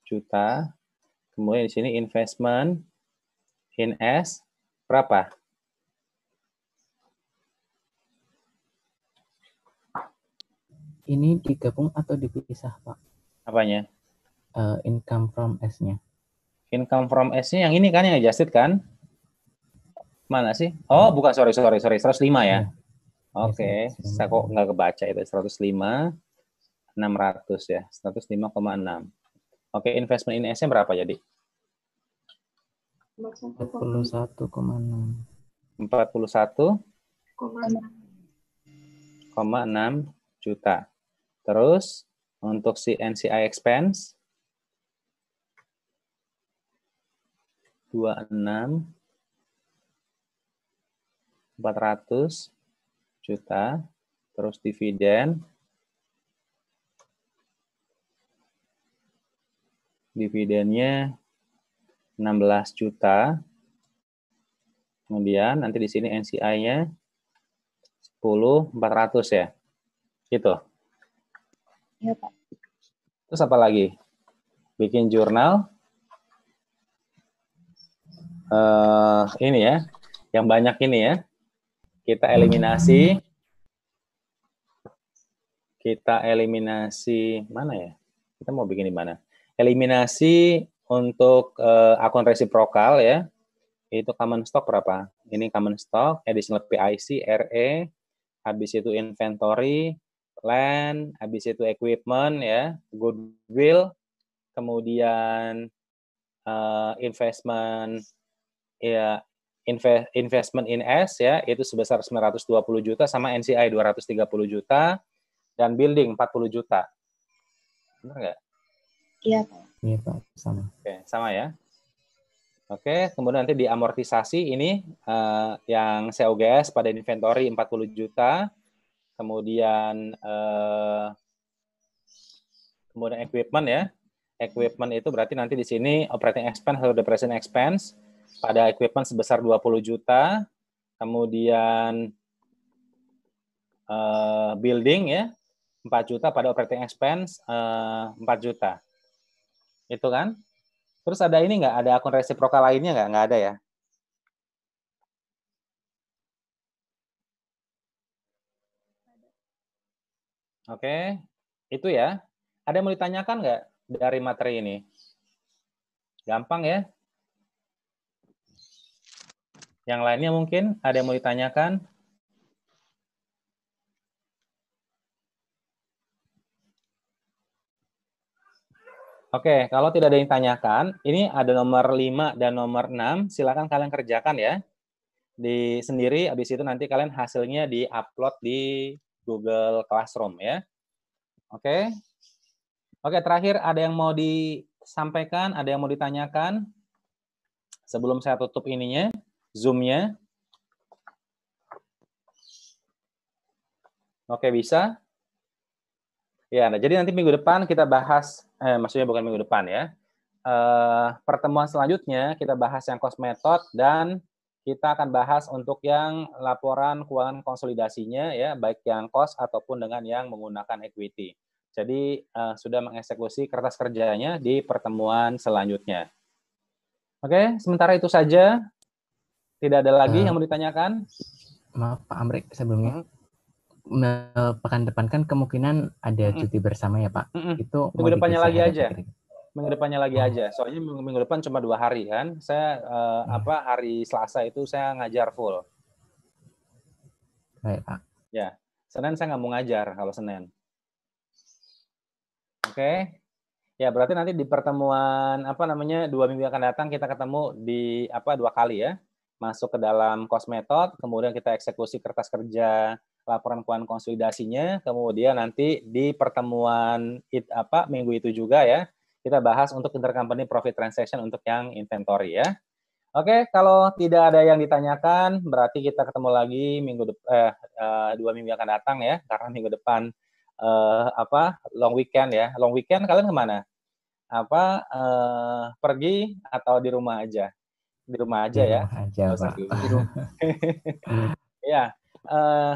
juta. Kemudian di sini investment in S berapa? Ini digabung atau dipisah, Pak? Apanya? Income from S-nya. Income from S-nya yang ini kan, yang adjusted kan? Mana sih? Oh, bukan, sorry. 105 ya? Ya. Oke, saya kok nggak kebaca itu. 105, 600 ya. 105,6. Oke, investment in S-nya berapa jadi? 41,6. 41,6 juta. Terus untuk si NCI expense 26.400 juta. Terus dividen dividennya 16 juta. Kemudian nanti di sini NCI-nya 10.400 ya. Gitu. Iya, Pak. Terus apa lagi? Bikin jurnal. Ini ya. Yang banyak ini ya. Kita eliminasi mana ya? Kita mau bikin di mana? Eliminasi untuk akun resiprokal ya. Itu common stock berapa? Ini common stock, additional PIC, RE, habis itu inventory, land, habis itu equipment ya, goodwill, kemudian investment ya, investment in S ya, itu sebesar 920 juta sama NCI 230 juta dan building 40 juta. Benar nggak? Iya, Pak. Iya, Pak. Sama. Oke, sama ya. Oke, kemudian nanti diamortisasi ini yang COGS pada inventory 40 juta. Kemudian equipment ya. Equipment itu berarti nanti di sini operating expense atau depreciation expense pada equipment sebesar 20 juta. Kemudian building ya 4 juta pada operating expense 4 juta. Itu kan? Terus ada ini nggak? Ada akun resiprokal lainnya nggak? Nggak ada ya? Oke, itu ya. Ada yang mau ditanyakan nggak dari materi ini? Gampang ya? Yang lainnya mungkin ada yang mau ditanyakan? Oke, kalau tidak ada yang ditanyakan, ini ada nomor 5 dan nomor 6, silakan kalian kerjakan ya. Di sendiri, habis itu nanti kalian hasilnya di-upload di Google Classroom ya. Oke. Oke, terakhir ada yang mau disampaikan, ada yang mau ditanyakan? Sebelum saya tutup ininya, Zoom-nya. Oke, bisa? Ya, nah jadi nanti minggu depan kita bahas, maksudnya bukan minggu depan ya. Pertemuan selanjutnya kita bahas yang cost method dan kita akan bahas untuk yang laporan keuangan konsolidasinya ya, baik yang cost ataupun dengan yang menggunakan equity. Jadi sudah mengeksekusi kertas kerjanya di pertemuan selanjutnya. Oke, sementara itu saja. Tidak ada lagi yang mau ditanyakan? Maaf Pak Amrik, sebelumnya. Pekan depan kan kemungkinan ada cuti bersama ya Pak. Itu mau minggu depannya dipisah lagi hari aja. apa kira-kira? Minggu depannya lagi aja. Soalnya minggu depan cuma 2 hari kan. Saya hari Selasa itu saya ngajar full. Baik Pak. Ya, Senin saya nggak mau ngajar kalau Senin. Oke. Ya, berarti nanti di pertemuan 2 minggu yang akan datang kita ketemu di 2 kali ya. Masuk ke dalam cost method, kemudian kita eksekusi kertas kerja laporan keuangan konsolidasinya, kemudian nanti di pertemuan minggu itu juga ya, kita bahas untuk intercompany profit transaction untuk yang inventory ya. Oke, kalau tidak ada yang ditanyakan, berarti kita ketemu lagi 2 minggu yang akan datang ya, karena minggu depan long weekend ya. Long weekend kalian kemana? Pergi atau di rumah aja? Di rumah aja ya. Di rumah aja Pak. Ya,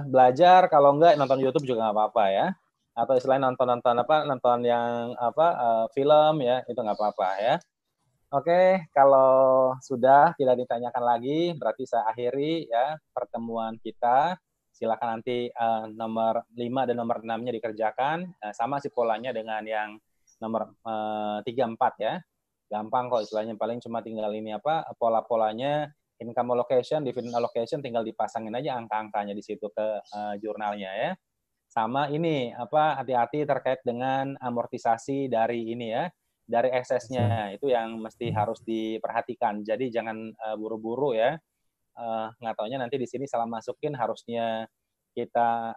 belajar, kalau enggak nonton YouTube juga nggak apa-apa ya. Atau istilahnya nonton yang film ya, itu nggak apa-apa ya. Oke, kalau sudah tidak ditanyakan lagi, berarti saya akhiri ya pertemuan kita. Silakan nanti nomor 5 dan nomor 6-nya dikerjakan. Sama sih polanya dengan yang nomor 3, 4 ya. Gampang kok istilahnya, paling cuma tinggal ini pola-polanya, income allocation, dividend allocation, tinggal dipasangin aja angka-angkanya di situ ke jurnalnya ya. Sama ini hati-hati terkait dengan amortisasi dari ini ya, dari excess-nya itu yang mesti harus diperhatikan. Jadi jangan buru-buru ya. Nggak taunya nanti di sini salah masukin, harusnya kita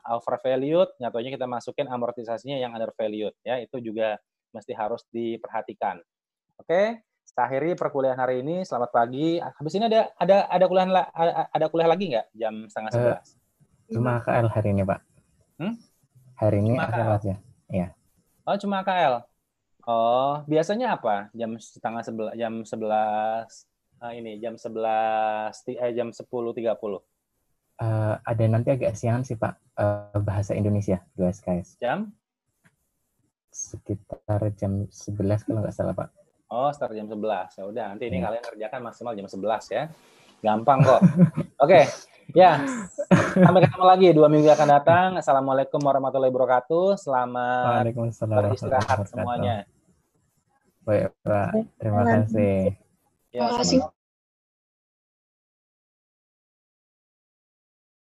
overvalued, nggak taunya kita masukin amortisasinya yang undervalued ya. Itu juga mesti harus diperhatikan. Oke, saya akhiri perkuliahan hari ini. Selamat pagi. Habis ini ada kuliah lagi nggak jam 10:30? Cuma AKL hari ini Pak. Hari ini AKL aja. Iya. Oh, cuma AKL. Oh, biasanya apa? Jam 10:30, jam 11 jam 10:30. Ada nanti agak siangan sih Pak, bahasa Indonesia 2 SKS. Jam? Sekitar jam 11 kalau nggak salah Pak. Oh, start jam 11. Ya udah, nanti ini kalian kerjakan maksimal jam 11 ya. Gampang kok. Oke. Ya. Sampai ketemu lagi 2 minggu akan datang. Assalamualaikum warahmatullahi wabarakatuh. Selamat beristirahat semuanya. Baik, Pak. Terima kasih. Ya,